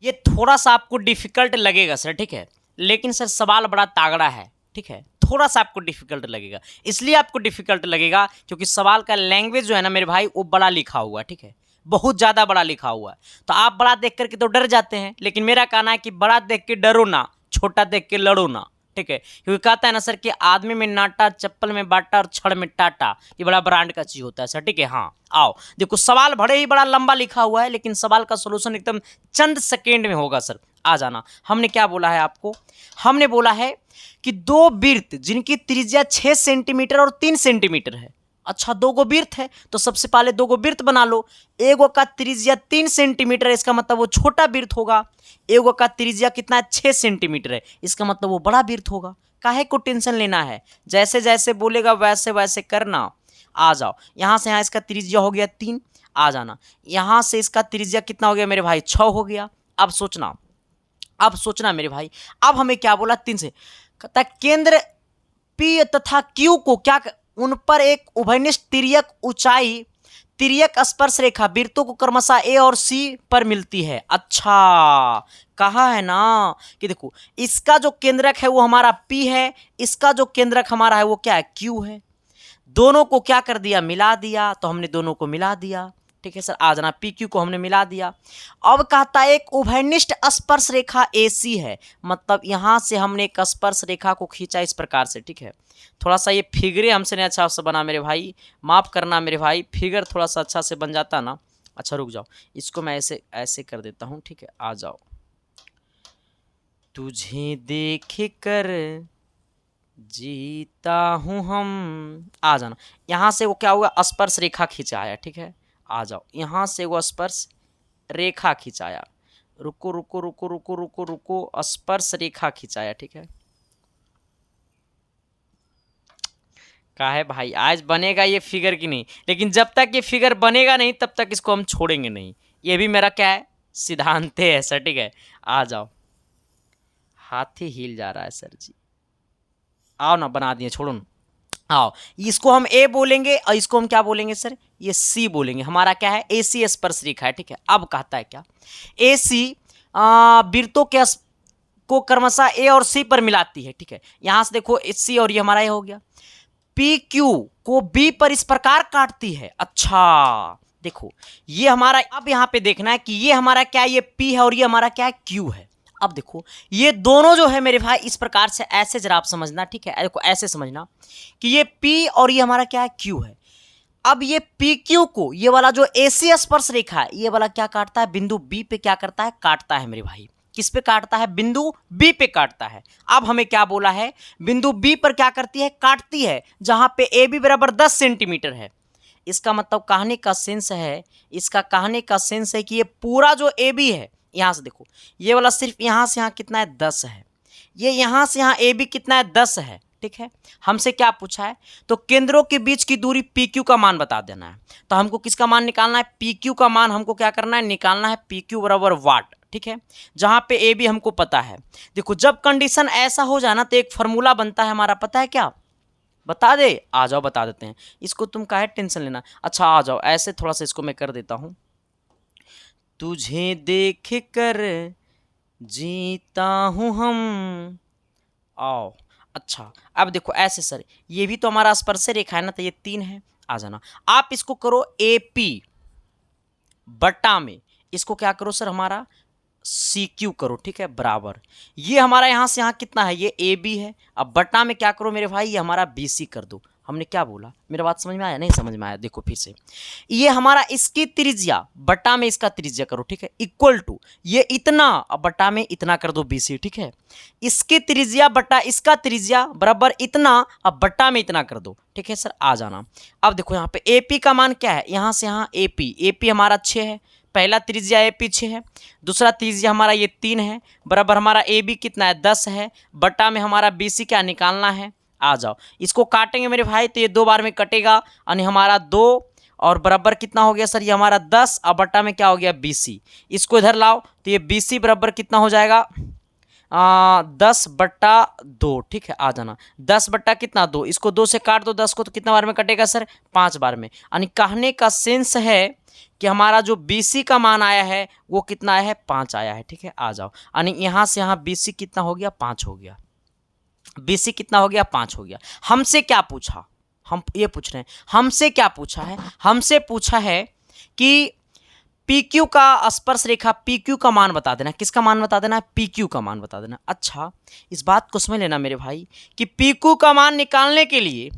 ये थोड़ा सा आपको डिफिकल्ट लगेगा सर, ठीक है, लेकिन सर सवाल बड़ा तागड़ा है, ठीक है। थोड़ा सा आपको डिफिकल्ट लगेगा, इसलिए आपको डिफिकल्ट लगेगा क्योंकि सवाल का लैंग्वेज जो है ना मेरे भाई वो बड़ा लिखा हुआ है, ठीक है, बहुत ज़्यादा बड़ा लिखा हुआ है। तो आप बड़ा देख करके तो डर जाते हैं, लेकिन मेरा कहना है कि बड़ा देख के डरो ना, छोटा देख के लड़ो ना, ठीक है। क्योंकि कहता है ना सर कि आदमी में नाटा, चप्पल में बाटा और छड़ में टाटा, ये बड़ा ब्रांड का चीज़ होता है सर, ठीक है। हाँ आओ देखो, सवाल भले ही बड़ा लंबा लिखा हुआ है लेकिन सवाल का सोल्यूशन एकदम चंद सेकेंड में होगा सर। आ जाना, हमने क्या बोला है आपको, हमने बोला है कि दो वृत्त जिनकी त्रिज्या 6 सेंटीमीटर और 3 सेंटीमीटर है। अच्छा, दो गो वृत्त है तो सबसे पहले दो गो वृत्त बना लो। एगो का त्रिज्या 3 सेंटीमीटर है, इसका मतलब वो छोटा वृत्त होगा। एगो का त्रिज्या कितना है 6 सेंटीमीटर है, इसका मतलब वो बड़ा वृत्त होगा। काहे को टेंशन लेना है, जैसे जैसे बोलेगा वैसे वैसे करना। आ जाओ, यहाँ से यहाँ इसका त्रिज्या हो गया 3। आ जाना, यहाँ से इसका त्रिज्या कितना हो गया मेरे भाई 6 हो गया। अब सोचना, अब सोचना मेरे भाई, अब हमें क्या बोला 3 से, कहता है केंद्र P तथा Q को क्या, उन पर एक उभयनिष्ठ तिर्यक ऊंचाई तिर्यक स्पर्श रेखा वृत्तों को क्रमशः A और C पर मिलती है। अच्छा, कहा है ना कि देखो इसका जो केंद्रक है वो हमारा P है, इसका जो केंद्रक हमारा है वो क्या है Q है। दोनों को क्या कर दिया, मिला दिया, तो हमने दोनों को मिला दिया, ठीक है सर। आ जाना, PQ को हमने मिला दिया। अब कहता है एक उभयनिष्ठ स्पर्श रेखा AC है, मतलब यहां से हमने एक स्पर्श रेखा को खींचा इस प्रकार से, ठीक है। थोड़ा सा ये फिगरे हमसे नहीं अच्छा से बना मेरे भाई, माफ करना मेरे भाई, फिगर थोड़ा सा अच्छा से बन जाता ना। अच्छा रुक जाओ, इसको मैं ऐसे ऐसे कर देता हूं, ठीक है। आ जाओ, तुझे देख कर जीता हूं हम। आ जाना, यहां से वो क्या हुआ, स्पर्श रेखा खिंचाया, ठीक है। आ जाओ, यहाँ से वो स्पर्श रेखा खिंचाया, रुको रुको रुको रुको रुको रुको, स्पर्श रेखा खिंचाया, ठीक है। कहा है भाई आज बनेगा ये फिगर की नहीं, लेकिन जब तक ये फिगर बनेगा नहीं तब तक इसको हम छोड़ेंगे नहीं, ये भी मेरा क्या है सिद्धांत है सर, ठीक है। आ जाओ, हाथी हिल जा रहा है सर जी, आओ ना, बना दिए, छोड़ो ना। आओ, इसको हम A बोलेंगे और इसको हम क्या बोलेंगे सर, ये C बोलेंगे। हमारा क्या है AC स्पर्श रेखा है, ठीक है। अब कहता है क्या, AC वृत्तों के को क्रमशः A और C पर मिलाती है, ठीक है। यहां से देखो C और ये हमारा ये हो गया। PQ को B पर इस प्रकार काटती है। अच्छा, देखो ये हमारा, अब यहाँ पे देखना है कि ये हमारा क्या है, ये P है और ये हमारा क्या है, Q है। अब देखो ये दोनों जो है मेरे भाई इस प्रकार से ऐसे जरा आप समझना, ठीक है, देखो ऐसे समझना कि ये P और ये हमारा क्या है, Q है। अब ये PQ को ये वाला जो AC स्पर्श रेखा है ये वाला क्या काटता है, बिंदु B पे क्या करता है, काटता है मेरे भाई। किस पे काटता है, बिंदु B पे काटता है। अब हमें क्या बोला है, बिंदु B पर क्या करती है, काटती है, जहां पे AB बराबर 10 सेंटीमीटर है। इसका मतलब कहने का सेंस है, इसका कहने का सेंस है कि ये पूरा जो AB है, यहां से देखो ये वाला सिर्फ यहां से यहां कितना है, 10 है। ये यहां से यहां AB कितना है, 10 है, ठीक है। हमसे क्या पूछा है, तो केंद्रों के बीच की दूरी PQ का मान बता देना है। तो हमको किसका मान निकालना है, PQ का मान हमको क्या करना है, निकालना है, PQ बराबर वाट, ठीक है, जहां पे AB हमको पता है। देखो जब कंडीशन ऐसा हो जाए ना तो एक फॉर्मूला बनता है हमारा, पता है क्या, बता दे, आ जाओ बता देते हैं। इसको तुम काहे टेंशन लेना, अच्छा आ जाओ, ऐसे थोड़ा सा इसको मैं कर देता हूं। तुझे देख कर जीता हूं हम, आओ। अच्छा अब देखो ऐसे सर, ये भी तो हमारा स्पर्श रेखा है ना, तो ये 3 है, आ जाना। आप इसको करो AP बटा में इसको क्या करो सर, हमारा CQ करो, ठीक है, बराबर। ये हमारा यहां से यहां कितना है, ये AB है। अब बटा में क्या करो मेरे भाई, ये हमारा BC कर दो। हमने क्या बोला, मेरा बात समझ में आया, नहीं समझ में आया, देखो फिर से। ये हमारा इसकी त्रिज्या बटा में इसका त्रिज्या करो, ठीक है, इक्वल टू ये इतना, अब बटा में इतना कर दो BC, ठीक है। इसकी त्रिज्या बटा इसका त्रिज्या बराबर इतना, अब बटा में इतना कर दो, ठीक है सर, आ जाना। अब देखो यहाँ पे AP का मान क्या है, यहाँ से यहाँ AP हमारा 6 है, पहला त्रिज्या AP 6 है, दूसरा त्रिज्या हमारा ये 3 है, बराबर हमारा AB कितना है, 10 है, बटा में हमारा BC क्या निकालना है, आ जाओ। इसको काटेंगे मेरे भाई तो ये 2 बार में कटेगा, यानी हमारा 2 और बराबर कितना हो गया सर, ये हमारा 10, अब बटा में क्या हो गया, BC। इसको इधर लाओ तो ये BC बराबर कितना हो जाएगा, 10/2, ठीक है, आ जाना। 10 बट्टा कितना, 2, इसको 2 से काट दो 10 को, तो कितना बार में कटेगा सर, 5 बार में। यानी कहने का सेंस है कि हमारा जो BC का मान आया है वो कितना आया है, 5 आया है, ठीक है, आ जाओ। यानी यहाँ से यहाँ BC कितना हो गया, 5 हो गया। BC कितना हो गया, 5 हो गया। हमसे क्या पूछा, हम ये पूछ रहे हैं, हमसे क्या पूछा है, हमसे पूछा है कि PQ का स्पर्श रेखा PQ का मान बता देना। किसका मान बता देना है, PQ का मान बता देना। अच्छा इस बात को समझ लेना मेरे भाई कि PQ का मान निकालने के लिए,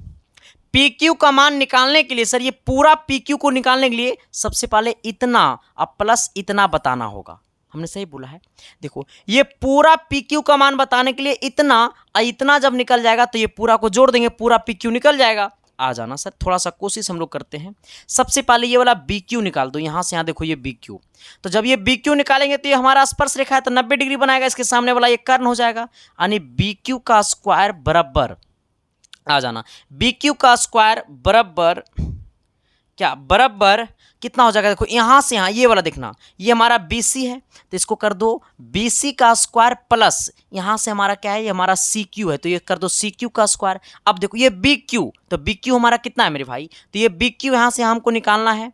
PQ का मान निकालने के लिए सर, ये पूरा PQ को निकालने के लिए सबसे पहले इतना अब प्लस इतना बताना होगा। हमने सही बोला है, देखो ये पूरा PQ का मान बताने के लिए इतना जब निकल जाएगा तो ये पूरा को जोड़ देंगे, पूरा PQ निकल जाएगा। आ जाना सर, थोड़ा सा कोशिश हम लोग करते हैं। सबसे पहले ये वाला BQ निकाल दो, यहाँ से यहाँ देखो ये BQ, तो जब ये BQ निकालेंगे तो ये हमारा स्पर्श रेखा है तो 90 डिग्री बनाएगा, इसके सामने वाला ये कर्ण हो जाएगा। यानी BQ का स्क्वायर बराबर, आ जाना, BQ का स्क्वायर बराबर क्या, बराबर कितना हो जाएगा, देखो यहाँ से यहाँ ये वाला देखना, ये हमारा BC है तो इसको कर दो BC का स्क्वायर प्लस यहाँ से हमारा क्या है, ये हमारा CQ है तो ये कर दो CQ का स्क्वायर। अब देखो ये BQ, तो BQ हमारा कितना है मेरे भाई, तो ये BQ यहाँ से हमको निकालना है,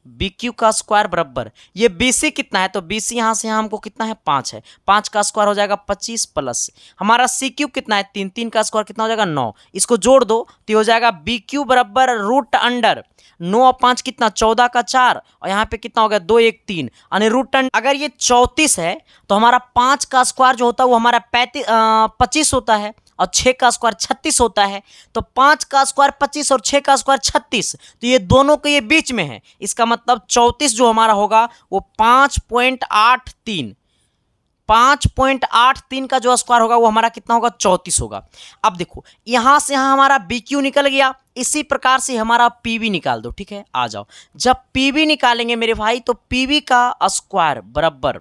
BQ का स्क्वायर बराबर ये BC कितना है, तो BC यहाँ से यहाँ हमको कितना है, 5 है, 5 का स्क्वायर हो जाएगा 25 प्लस हमारा CQ कितना है, 3, 3 का स्क्वायर कितना हो जाएगा 9, इसको जोड़ दो तो हो जाएगा BQ बराबर रूट अंडर 9 और 5 कितना, 14 का 4 और यहाँ पे कितना हो गया 2 1 3, यानी रूट अंडर, अगर ये 34 है तो हमारा 5 का स्क्वायर जो होता है वो हमारा 25 होता है और 6 का स्क्वायर 36 होता है। तो 5 का स्क्वायर 25 और 6 का स्क्वायर 36, तो ये दोनों के ये बीच में है, इसका मतलब 34 जो हमारा होगा वो 5.83 का जो स्क्वायर होगा वो हमारा कितना होगा, 34 होगा। अब देखो यहाँ से यहाँ हमारा BQ निकल गया, इसी प्रकार से हमारा PV निकाल दो, ठीक है, आ जाओ। जब PV निकालेंगे मेरे भाई तो PV का स्क्वायर बराबर,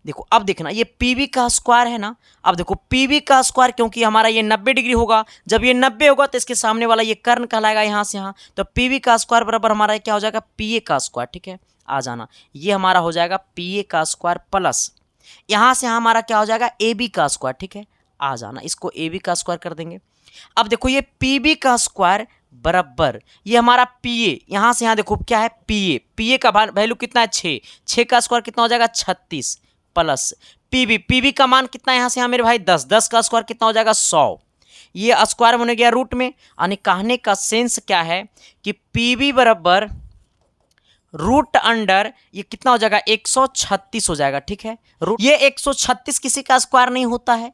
देखो अब देखना ये PV का स्क्वायर है ना, अब देखो PV का स्क्वायर क्योंकि हमारा ये 90 डिग्री होगा, जब ये 90 होगा तो इसके सामने वाला ये कर्ण कहलाएगा यहाँ से यहाँ, तो PV का स्क्वायर बराबर हमारा क्या हो जाएगा, PA का स्क्वायर, ठीक है, आ जाना। ये हमारा हो जाएगा PA का स्क्वायर प्लस यहाँ से यहाँ हमारा क्या हो जाएगा, AB का स्क्वायर, ठीक है, आ जाना। इसको AB का स्क्वायर कर देंगे। अब देखो ये PB का स्क्वायर बराबर ये हमारा PA, यहाँ से यहाँ देखो क्या है PA का वैल्यू कितना है 6 का स्क्वायर कितना हो जाएगा 36 प्लस PB का मान कितना है यहाँ से यहाँ मेरे भाई 10 का स्क्वायर कितना हो जाएगा 100, ये स्क्वायर होने गया रूट में। यानी कहने का सेंस क्या है कि PB बराबर रूट अंडर ये कितना हो जाएगा 136 हो जाएगा, ठीक है। ये 136 किसी का स्क्वायर नहीं होता है।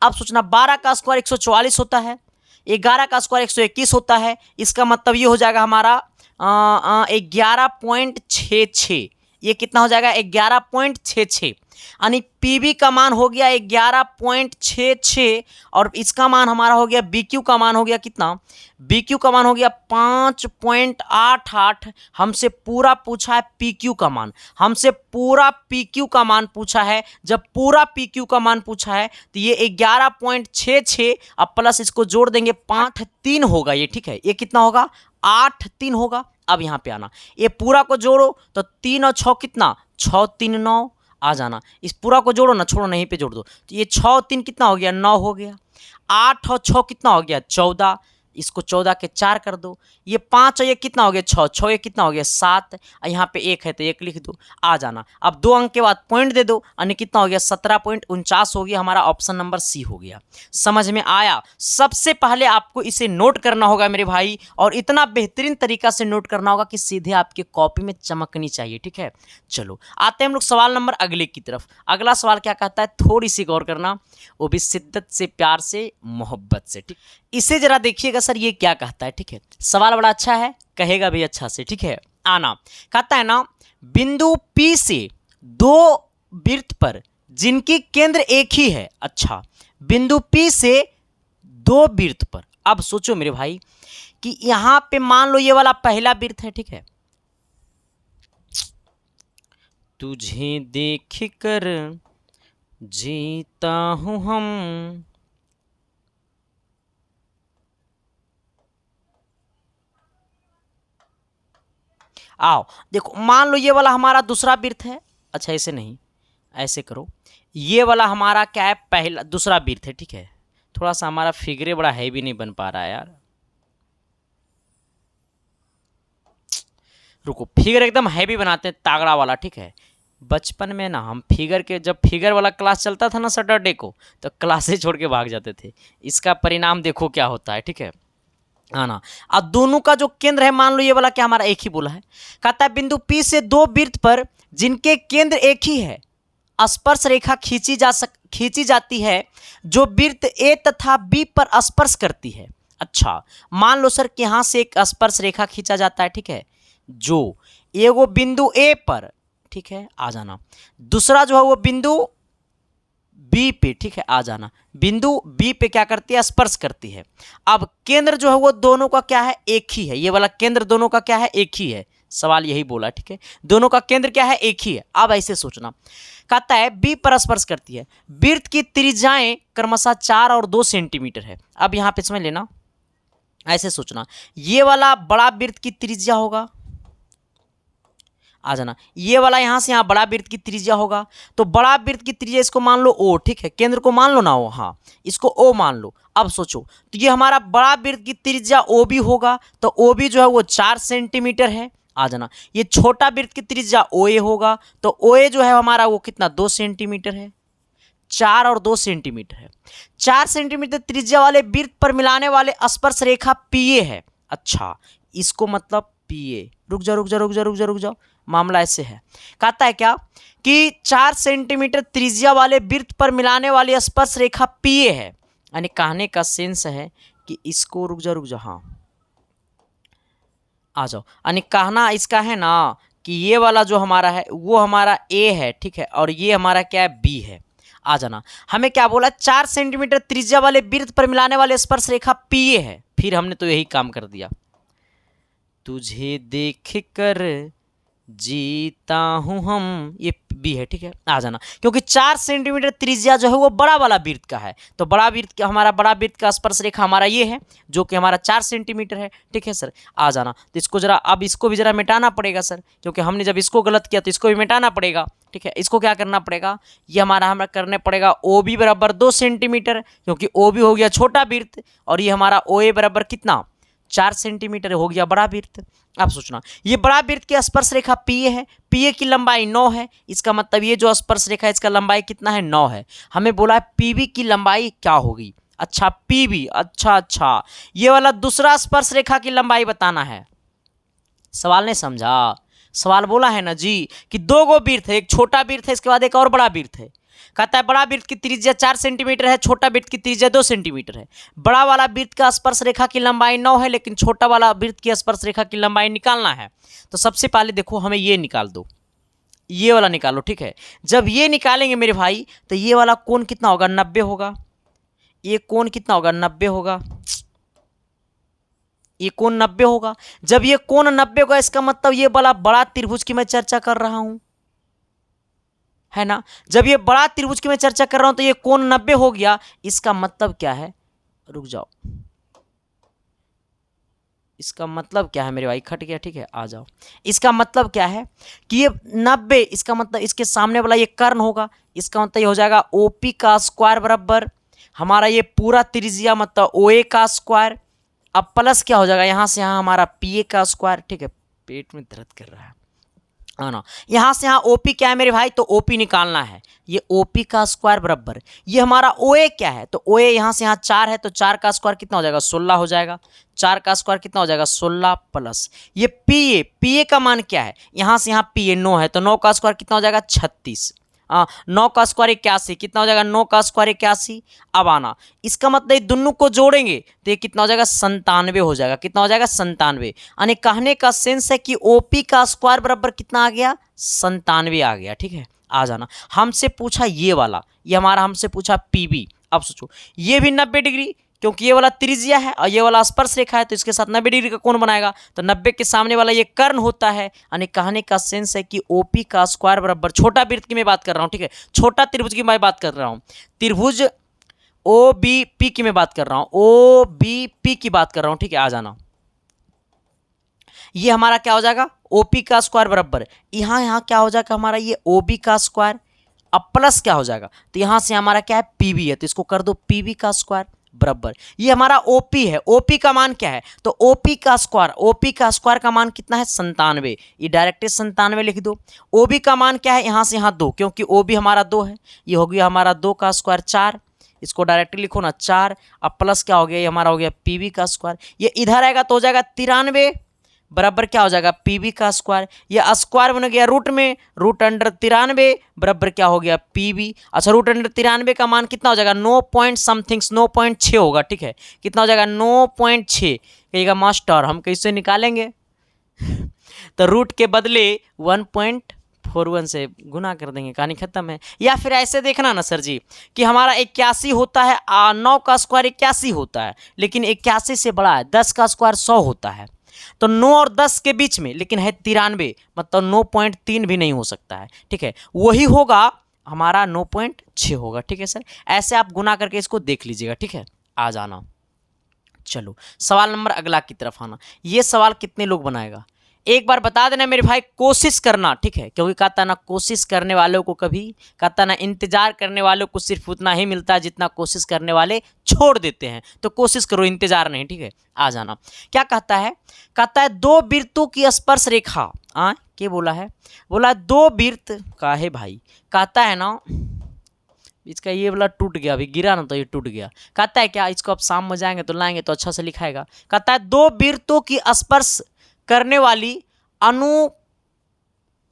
अब सोचना 12 का स्क्वायर 144 होता है, 11 का स्क्वायर 121 होता है, इसका मतलब ये हो जाएगा हमारा 11.66। ये कितना हो जाएगा 11.66, यानी पीबी का मान हो गया 11.66 और इसका मान हमारा हो गया बीक्यू का मान हो गया कितना, बीक्यू का मान हो गया 5.88। हमसे पूरा पूछा है पीक्यू का मान, हमसे पूरा पीक्यू का मान पूछा है। जब पूरा पीक्यू का मान पूछा है तो ये 11.66 अब प्लस इसको जोड़ देंगे 5.3 होगा ये, ठीक है। ये कितना होगा 8.3 होगा। अब यहाँ पे आना, ये पूरा को जोड़ो तो 3 और 6 कितना 6 3 9 आ जाना। इस पूरा को जोड़ो ना, छोड़ो नहीं पे जोड़ दो तो ये 6 3 कितना हो गया 9 हो गया। 8 और 6 कितना हो गया 14, इसको 14 के 4 कर दो। ये 5 और ये कितना हो गया 6, 6 ये कितना हो गया 7, यहाँ पे 1 है तो 1 लिख दो, आ जाना। अब 2 अंक के बाद पॉइंट दे दो, यानी कितना हो गया 17.49 हो गया। हमारा ऑप्शन नंबर सी हो गया। समझ में आया। सबसे पहले आपको इसे नोट करना होगा मेरे भाई, और इतना बेहतरीन तरीका से नोट करना होगा कि सीधे आपके कॉपी में चमकनी चाहिए, ठीक है। चलो आते हैं हम लोग सवाल नंबर अगले की तरफ। अगला सवाल क्या कहता है, थोड़ी सी गौर करना, वो भी शिद्दत से, प्यार से, मोहब्बत से, ठीक। इसे जरा देखिएगा सर ये क्या कहता है, ठीक है। सवाल बड़ा अच्छा है, कहेगा भी अच्छा से, ठीक है। आना कहता है ना, बिंदु P से 2 वृत्त पर जिनकी केंद्र एक ही है। अच्छा, बिंदु P से 2 वृत्त पर। अब सोचो मेरे भाई कि यहां पे मान लो ये वाला पहला वृत्त है, ठीक है। तुझे देख कर जीता हूं हम, आओ देखो, मान लो ये वाला हमारा दूसरा वृत्त है। अच्छा ऐसे नहीं, ऐसे करो, ये वाला हमारा क्या है पहला दूसरा वृत्त है, ठीक है। थोड़ा सा हमारा फिगरे बड़ा हैवी नहीं बन पा रहा है यार, रुको, फिगर एकदम हैवी बनाते हैं तागड़ा वाला, ठीक है। बचपन में ना हम फिगर के, जब फिगर वाला क्लास चलता था ना सैटरडे को, तो क्लासेस छोड़ के भाग जाते थे। इसका परिणाम देखो क्या होता है, ठीक है। आना, अब दोनों का जो केंद्र है, मान लो ये वाला क्या हमारा एक ही बोला है। कहता है बिंदु P से 2 वृत्त पर जिनके केंद्र एक ही है, स्पर्श रेखा खींची जाती है जो वृत्त A तथा B पर स्पर्श करती है। अच्छा, मान लो सर कि यहां से एक स्पर्श रेखा खींचा जाता है, ठीक है, जो एगो बिंदु A पर, ठीक है, आ जाना। दूसरा जो है वो बिंदु बी पे, ठीक है, आ जाना। बिंदु बी पे क्या करती है, स्पर्श करती है। अब केंद्र जो है वो दोनों का क्या है, एक ही है। ये वाला केंद्र दोनों का क्या है, एक ही है। सवाल यही बोला, ठीक है, दोनों का केंद्र क्या है, एक ही है। अब ऐसे सोचना, कहता है बी पर स्पर्श करती है, वृत्त की त्रिज्याएं क्रमशः 4 और 2 सेंटीमीटर है। अब यहां पे समझ लेना, ऐसे सोचना, ये वाला बड़ा वृत्त की त्रिज्या होगा, आ जाना। ये वाला यहां से यहां बड़ा वृत्त की त्रिज्या होगा, तो बड़ा वृत्त की त्रिज्या इसको मान लो ओ, ठीक है, केंद्र को मान लो ना ओ, हाँ, इसको ओ मान लो। अब सोचो, तो ये हमारा बड़ा वृत्त की त्रिज्या ओ भी होगा, तो ओ भी जो है वो 4 सेंटीमीटर है, आ जाना। ये छोटा वृत्त की त्रिज्या ओ ए होगा, तो ओ ए जो है हमारा वो कितना 2 सेंटीमीटर है। 4 और 2 सेंटीमीटर है। 4 सेंटीमीटर त्रिज्या वाले वृत्त पर मिलाने वाले स्पर्श रेखा पी ए है। अच्छा, इसको मतलब पी ए, रुक जाओ रुक जाओ रुक जाओ रुक जाओ रुक जाओ, मामला ऐसे है। कहता है क्या कि 4 सेंटीमीटर त्रिज्या वाले वृत्त पर मिलाने वाली स्पर्श रेखा पी ए है। यानी कहने का सेंस है कि इसको, रुक जाओ, हाँ आ जाओ, यानी कहना इसका है ना कि ये वाला जो हमारा है वो हमारा ए है, ठीक है, और ये हमारा क्या है बी है। आ जाना, हमें क्या बोला, 4 सेंटीमीटर त्रिज्या वाले वृत्त पर मिलाने वाले स्पर्श रेखा पी ए है। फिर हमने तो यही काम कर दिया, तुझे देख कर जीता हूं हम, ये बी है, ठीक है, आ जाना। क्योंकि 4 सेंटीमीटर त्रिज्या जो है वो बड़ा वाला वृत्त का है, तो बड़ा वृत्त हमारा बड़ा वृत्त का स्पर्श रेखा हमारा ये है, जो कि हमारा 4 सेंटीमीटर है, ठीक है सर, आ जाना। तो इसको जरा, अब इसको भी जरा मिटाना पड़ेगा सर, क्योंकि हमने जब इसको गलत किया तो इसको भी मिटाना पड़ेगा, ठीक है। इसको क्या करना पड़ेगा, ये हमें करने पड़ेगा ओ बी बराबर 2 सेंटीमीटर, क्योंकि ओ बी हो गया छोटा वृत्त, और ये हमारा ओ ए बराबर कितना 4 सेंटीमीटर हो गया बड़ा वृत्त। अब सोचना, ये बड़ा वृत्त की स्पर्श रेखा पी ए है, पी ए की लंबाई 9 है, इसका मतलब ये जो स्पर्श रेखा है इसका लंबाई कितना है 9 है। हमें बोला है पी बी की लंबाई क्या होगी, अच्छा पी बी, अच्छा ये वाला दूसरा स्पर्श रेखा की लंबाई बताना है। सवाल नहीं समझा, सवाल बोला है ना जी कि दो गो वृत्त है, एक छोटा वृत्त है, इसके बाद एक और बड़ा वृत्त है। कहता है बड़ा वृत्त की त्रिज्या 4 सेंटीमीटर है, छोटा वृत्त की त्रिज्या 2 सेंटीमीटर है। बड़ा वाला वृत्त का स्पर्श रेखा की लंबाई 9 है, लेकिन छोटा वाला वृत्त की स्पर्श रेखा की लंबाई निकालना है। तो सबसे पहले देखो हमें ये निकाल दो, ये वाला निकालो, ठीक है। जब ये निकालेंगे मेरे भाई तो ये वाला कोण कितना होगा, 90 होगा। ये कोण कितना होगा, 90 होगा। ये कोण 90 होगा। जब ये कोण 90 होगा इसका मतलब ये वाला बड़ा त्रिभुज की मैं चर्चा कर रहा हूं, है ना। जब ये बड़ा त्रिभुज की मैं चर्चा कर रहा हूं तो ये कोण 90 हो गया। इसका मतलब क्या है, रुक जाओ, इसका मतलब क्या है मेरे भाई, खट गया, ठीक है, आ जाओ। इसका मतलब क्या है कि ये 90, इसका मतलब इसके सामने वाला ये कर्ण होगा। इसका मतलब ये हो जाएगा ओपी का स्क्वायर बराबर हमारा ये पूरा त्रिज्या मतलब ओए का स्क्वायर। अब प्लस क्या हो जाएगा, यहाँ से यहाँ हमारा पीए का स्क्वायर, ठीक है। पेट में दर्द कर रहा है ना। यहाँ से यहाँ ओपी क्या है मेरे भाई, तो ओपी निकालना है। ये ओपी का स्क्वायर बराबर ये हमारा ओए क्या है, तो ओए यहाँ से यहाँ 4 है, तो 4 का स्क्वायर कितना हो जाएगा, 16 हो जाएगा। 4 का स्क्वायर कितना हो जाएगा, 16 प्लस ये पीए, पीए का मान क्या है, यहाँ से यहाँ पीए 9 है, तो 9 का स्क्वायर कितना हो जाएगा, 36। 9 का स्क्वायर 81, कितना हो जाएगा, 9 का स्क्वायर 81। अब आना, इसका मतलब ये दोनों को जोड़ेंगे तो ये कितना हो जाएगा, 97 हो जाएगा। कितना हो जाएगा, 97। यानी कहने का सेंस है कि ओपी का स्क्वायर बराबर कितना आ गया, 97 आ गया, ठीक है। आ जाना, हमसे पूछा ये वाला, ये हमारा हमसे पूछा पीबी। अब सोचो ये भी 90 डिग्री, क्योंकि ये वाला त्रिज्या है और ये वाला स्पर्श रेखा है, तो इसके साथ 90 डिग्री का कोण बनाएगा। तो 90 के सामने वाला ये कर्ण होता है। यानी कहने का सेंस है कि ओपी का स्क्वायर बराबर, छोटा वृत्त की मैं बात कर रहा हूँ, ठीक है, छोटा त्रिभुज की मैं बात कर रहा हूँ, त्रिभुज ओ बी पी की मैं बात कर रहा हूँ, ओ बी पी की बात कर रहा हूँ, ठीक है। आ जाना, ये हमारा क्या हो जाएगा, ओपी का स्क्वायर बराबर यहाँ क्या हो जाएगा हमारा, ये ओबी का स्क्वायर। अब प्लस क्या हो जाएगा, तो यहाँ से हमारा क्या है, पीबी है, तो इसको कर दो पीबी का स्क्वायर बराबर ये हमारा ओपी है। ओपी का मान क्या है, तो ओपी का स्क्वायर का मान कितना है, 97। ये डायरेक्टली 97 लिख दो। ओबी का मान क्या है, यहाँ से यहाँ 2, क्योंकि ओबी हमारा 2 है। ये हो गया हमारा 2 का स्क्वायर 4, इसको डायरेक्टली लिखो ना 4। अब प्लस क्या हो गया, ये हमारा हो गया पीबी का स्क्वायर। ये इधर आएगा तो हो जाएगा 93 बराबर क्या हो जाएगा, पीबी का स्क्वायर। ये स्क्वायर बन गया रूट में, रूट अंडर 93 बराबर क्या हो गया, पीबी। अच्छा, रूट अंडर 93 का मान कितना हो जाएगा, 9 पॉइंट समथिंग, 9.6 होगा, ठीक है। कितना हो जाएगा, 9.6। कहिएगा मास्टर हम कैसे निकालेंगे तो रूट के बदले 1.41 से गुना कर देंगे, कहानी खत्म है। या फिर ऐसे देखना ना सर जी कि हमारा 81 होता है, 9 का स्क्वायर 81 होता है, लेकिन 81 से बड़ा है, 10 का स्क्वायर 100 होता है, तो 9 और 10 के बीच में लेकिन है 93, मतलब 9.3 भी नहीं हो सकता है, ठीक है। वही होगा हमारा 9.6 होगा, ठीक है सर। ऐसे आप गुना करके इसको देख लीजिएगा, ठीक है। आ जाना, चलो सवाल नंबर अगला की तरफ आना। ये सवाल कितने लोग बनाएगा एक बार बता देना मेरे भाई, कोशिश करना, ठीक है। क्योंकि कहता ना कोशिश करने वालों को कभी, कहता ना इंतजार करने वालों को सिर्फ उतना ही मिलता है जितना कोशिश करने वाले छोड़ देते हैं। तो कोशिश करो, इंतजार नहीं, ठीक है। आ जाना, क्या कहता है, कहता है दो वृत्तों की स्पर्श रेखा, क्या बोला है, बोला दो वृत्त का है भाई। कहता है ना इसका ये वाला टूट गया, अभी गिरा ना तो ये टूट गया। कहता है क्या, इसको अब शाम में जाएंगे तो लाएंगे तो अच्छा से लिखाएगा। कहता है दो वृत्तों की स्पर्श करने वाली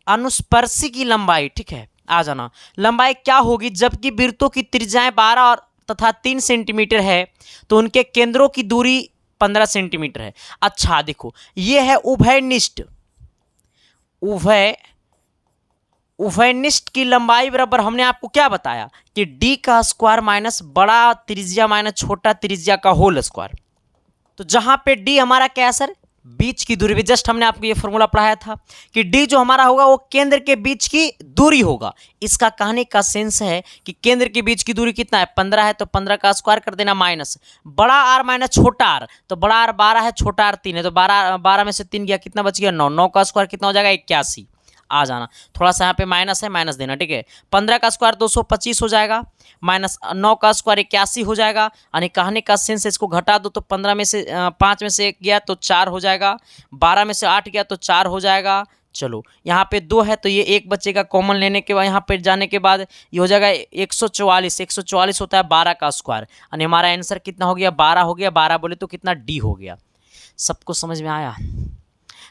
अनुस्पर्शी की लंबाई, ठीक है। आ जाना, लंबाई क्या होगी जबकि वृत्तों की त्रिज्याएं 12 और तथा 3 सेंटीमीटर है, तो उनके केंद्रों की दूरी 15 सेंटीमीटर है। अच्छा देखो, ये है उभयनिष्ठ, उभयनिष्ठ की लंबाई बराबर हमने आपको क्या बताया कि डी का स्क्वायर माइनस बड़ा त्रिज्या माइनस छोटा त्रिज्या का होल स्क्वायर। तो जहां पे डी हमारा क्या है सर, बीच की दूरी पे, जस्ट हमने आपको ये फॉर्मूला पढ़ाया था कि डी जो हमारा होगा वो केंद्र के बीच की दूरी होगा। इसका कहने का सेंस है कि केंद्र के बीच की दूरी कितना है, 15 है, तो 15 का स्क्वायर कर देना माइनस बड़ा आर माइनस छोटा आर, तो बड़ा आर 12 है, छोटा आर 3 है, तो 12 में से 3 गया, कितना बच गया 9। 9 का स्क्वायर कितना हो जाएगा 81। आ जाना, थोड़ा सा यहाँ पे माइनस है, माइनस देना, ठीक है। 15 का स्क्वायर 225 हो जाएगा, माइनस 9 का स्क्वायर 81 हो जाएगा। यानी कहने का सेंस, इसको घटा दो तो 15 में से 5 में से 1 गया तो 4 हो जाएगा, 12 में से 8 गया तो 4 हो जाएगा। चलो यहाँ पे 2 है तो ये 1 बचेगा, कॉमन लेने के बाद यहाँ पे जाने के बाद ये हो जाएगा 144। 144 होता है 12 का स्क्वायर, यानी हमारा आंसर कितना हो गया, 12 हो गया। 12 बोले तो कितना डी हो गया। सबको समझ में आया,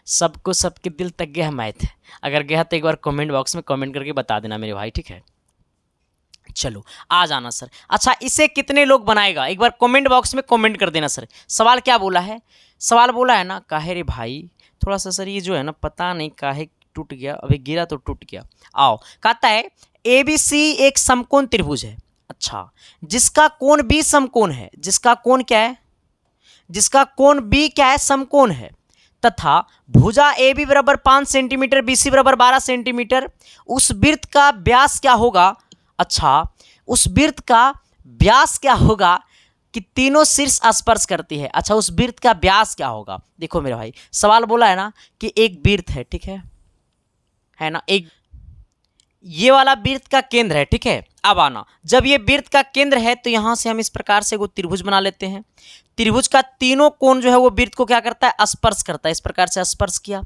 सबको सबके दिल तक गया मैथ? अगर गया तो एक बार कमेंट बॉक्स में कमेंट करके बता देना मेरे भाई, ठीक है। चलो आ जाना सर। अच्छा, इसे कितने लोग बनाएगा, एक बार कमेंट बॉक्स में कमेंट कर देना सर। सवाल क्या बोला है? सवाल बोला है ना, काहे रे भाई थोड़ा सा सर ये जो है ना पता नहीं काहे टूट गया, अभी गिरा तो टूट गया। आओ, कहता है ABC एक समकोण त्रिभुज है। अच्छा, जिसका कोण B समकोण है, जिसका कोण क्या है, जिसका कोण B क्या है, समकोण है, तथा भुजा AB बराबर 5 सेंटीमीटर, BC बराबर 12 सेंटीमीटर। उस वृत्त का व्यास क्या होगा? अच्छा, उस वृत्त का व्यास क्या होगा कि तीनों शीर्ष स्पर्श करती है। अच्छा, उस वृत्त का व्यास क्या होगा? देखो मेरे भाई, सवाल बोला है ना कि एक वृत्त है, ठीक है ना, एक ये वाला वृत्त का केंद्र है, ठीक है। अब आना, जब ये वृत्त का केंद्र है तो यहां से हम इस प्रकार से वो त्रिभुज बना लेते हैं। त्रिभुज का तीनों कोण जो है वो वृत्त को क्या करता है, स्पर्श करता है। इस प्रकार से स्पर्श किया,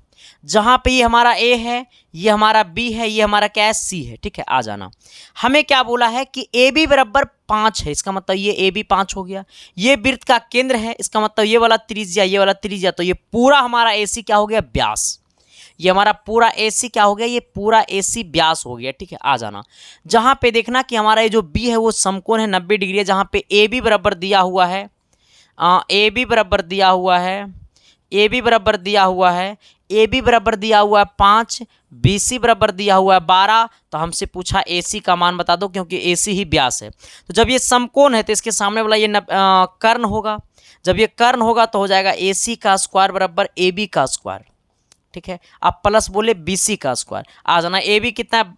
जहां पे ये हमारा A है, ये हमारा B है, ये हमारा क्या है, C है, ठीक है। आ जाना, हमें क्या बोला है कि AB बराबर 5 है, इसका मतलब ये AB 5 हो गया। ये वृत्त का केंद्र है, इसका मतलब ये वाला त्रिज्या, ये वाला त्रिज्या, तो ये पूरा हमारा AC क्या हो गया, व्यास। ये हमारा पूरा AC क्या हो गया, ये पूरा AC व्यास हो गया, ठीक है। आ जाना, जहां पे देखना कि हमारा ये जो B है वो समकोण है 90 डिग्री है, जहां पे AB बराबर दिया हुआ है, AB बराबर दिया हुआ है, AB बराबर दिया हुआ है, AB बराबर दिया हुआ है 5, BC बराबर दिया हुआ है 12। तो हमसे पूछा AC का मान बता दो, क्योंकि AC ही व्यास है। तो जब ये समकोण है तो इसके सामने वाला ये कर्ण होगा। जब ये कर्ण होगा तो हो जाएगा AC का स्क्वायर बराबर AB का स्क्वायर, ठीक है। आप प्लस बोले BC का स्क्वायर। आ जाना, AB कितना है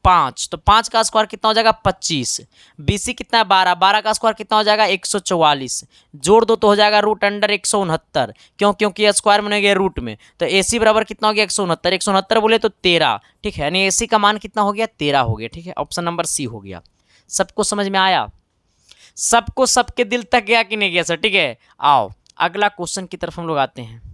5, तो 5 का स्क्वायर कितना हो जाएगा 25। BC कितना है 12, 12 का स्क्वायर कितना हो जाएगा 144। जोड़ दो तो हो जाएगा रूट अंडर 169, क्योंकि ये स्क्वायर में गया रूट में। तो AC बराबर कितना हो गया 169, 169 बोले तो 13, ठीक है। यानी AC का मान कितना हो गया 13 हो गया, ठीक है। ऑप्शन नंबर C हो गया। सबको समझ में आया? सबको सबके दिल तक गया कि नहीं गया सर, ठीक है। आओ अगला क्वेश्चन की तरफ हम लोग आते हैं।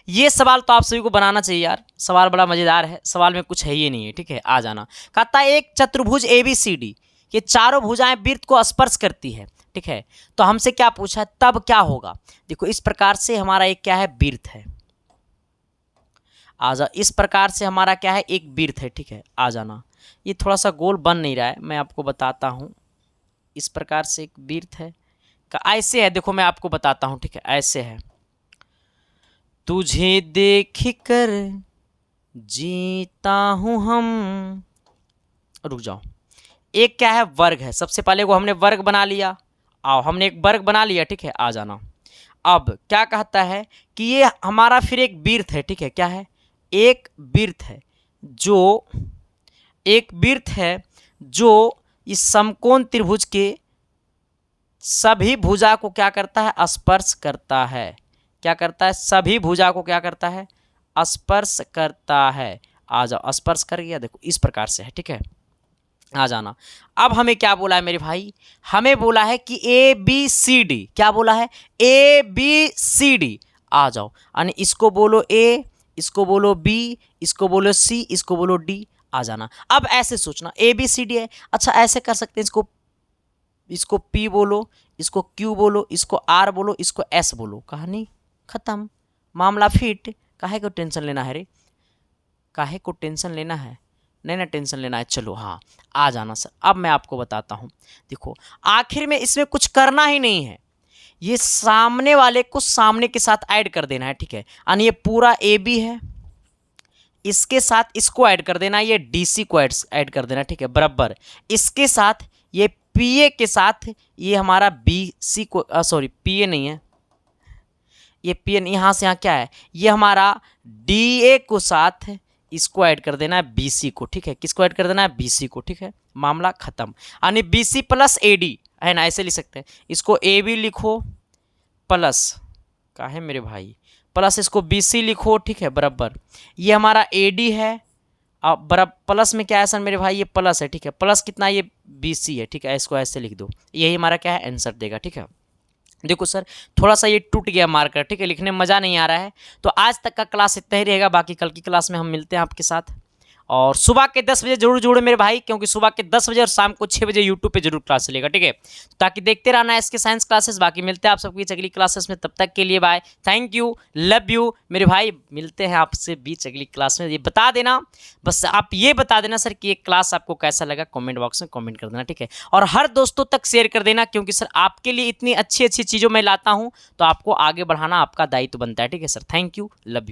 ये सवाल तो आप सभी को बनाना चाहिए यार, सवाल बड़ा मजेदार है, सवाल में कुछ है ही नहीं है, ठीक है। आ जाना, कहता है एक चतुर्भुज ABCD, ये चारों भुजाएं वृत्त को स्पर्श करती है, ठीक है। तो हमसे क्या पूछा है, तब क्या होगा? देखो इस प्रकार से हमारा एक क्या है, वृत्त है। आ जा, इस प्रकार से हमारा क्या है, एक वृत्त है, ठीक है। आ जाना, ये थोड़ा सा गोल बन नहीं रहा है, मैं आपको बताता हूँ। इस प्रकार से एक वृत्त है, ऐसे है, देखो मैं आपको बताता हूँ, ठीक है। ऐसे है, तुझे देख कर जीता हूं हम। रुक जाओ, एक क्या है, वर्ग है। सबसे पहले वो हमने वर्ग बना लिया। आओ, हमने एक वर्ग बना लिया, ठीक है। आ जाना, अब क्या कहता है कि ये हमारा फिर एक वृत्त है, ठीक है। क्या है, एक वृत्त है, जो एक वृत्त है जो इस समकोण त्रिभुज के सभी भुजा को क्या करता है, स्पर्श करता है। क्या करता है, सभी भुजा को क्या करता है, स्पर्श करता है। आ जाओ, स्पर्श कर गया, देखो इस प्रकार से है, ठीक है। आ जाना, अब हमें क्या बोला है मेरे भाई, हमें बोला है कि ABCD, क्या बोला है, ABCD। आ जाओ, यानी इसको बोलो A, इसको बोलो B, इसको बोलो C, इसको बोलो D। आ जाना, अब ऐसे सोचना ABCD है। अच्छा, ऐसे कर सकते हैं, इसको P बोलो, इसको Q बोलो, इसको R बोलो, इसको S बोलो, कहानी खत्म, मामला फिट। काहे को टेंशन लेना है रे, काहे को टेंशन लेना है, नहीं ना टेंशन लेना है। चलो हाँ, आ जाना सर। अब मैं आपको बताता हूँ, देखो आखिर में इसमें कुछ करना ही नहीं है, ये सामने वाले को सामने के साथ ऐड कर देना है, ठीक है। यानी ये पूरा AB है, इसके साथ इसको ऐड कर देना, ये DC को ऐड कर देना, ठीक है, बराबर। इसके साथ ये PA के साथ ये हमारा BC को, सॉरी PA नहीं है, ये PN, यहाँ से यहाँ क्या है, ये हमारा DA को साथ इसको ऐड कर देना है BC को, ठीक है। किसको ऐड कर देना है, BC को, ठीक है। मामला खत्म, यानी BC प्लस AD है ना, ऐसे लिख सकते हैं। इसको AB लिखो प्लस, का है मेरे भाई, प्लस इसको BC लिखो, ठीक है, बराबर। ये हमारा AD है, अब बराबर प्लस में क्या है सर मेरे भाई, ये प्लस है, ठीक है। प्लस कितना, ये BC है, ठीक है। इसको ऐसे लिख दो, यही हमारा क्या है, आंसर देगा, ठीक है। देखो सर, थोड़ा सा ये टूट गया मार्कर, ठीक है, लिखने में मज़ा नहीं आ रहा है। तो आज तक का क्लास इतना ही रहेगा, बाकी कल की क्लास में हम मिलते हैं आपके साथ। और सुबह के 10 बजे जरूर जुड़े मेरे भाई, क्योंकि सुबह के 10 बजे और शाम को 6 बजे यूट्यूब पे जरूर क्लास चलेगा, ठीक है। ताकि देखते रहना है इसके साइंस क्लासेस। बाकी मिलते हैं आप सबकी अगली क्लासेस में, तब तक के लिए bye, thank you, love you मेरे भाई। मिलते हैं आपसे बीच अगली क्लास में। ये बता देना, बस आप ये बता देना सर कि ये क्लास आपको कैसा लगा, कमेंट बॉक्स में कमेंट कर देना, ठीक है। और हर दोस्तों तक शेयर कर देना, क्योंकि सर आपके लिए इतनी अच्छी अच्छी चीज़ों में लाता हूँ तो आपको आगे बढ़ाना आपका दायित्व बनता है, ठीक है sir. Thank you, love you.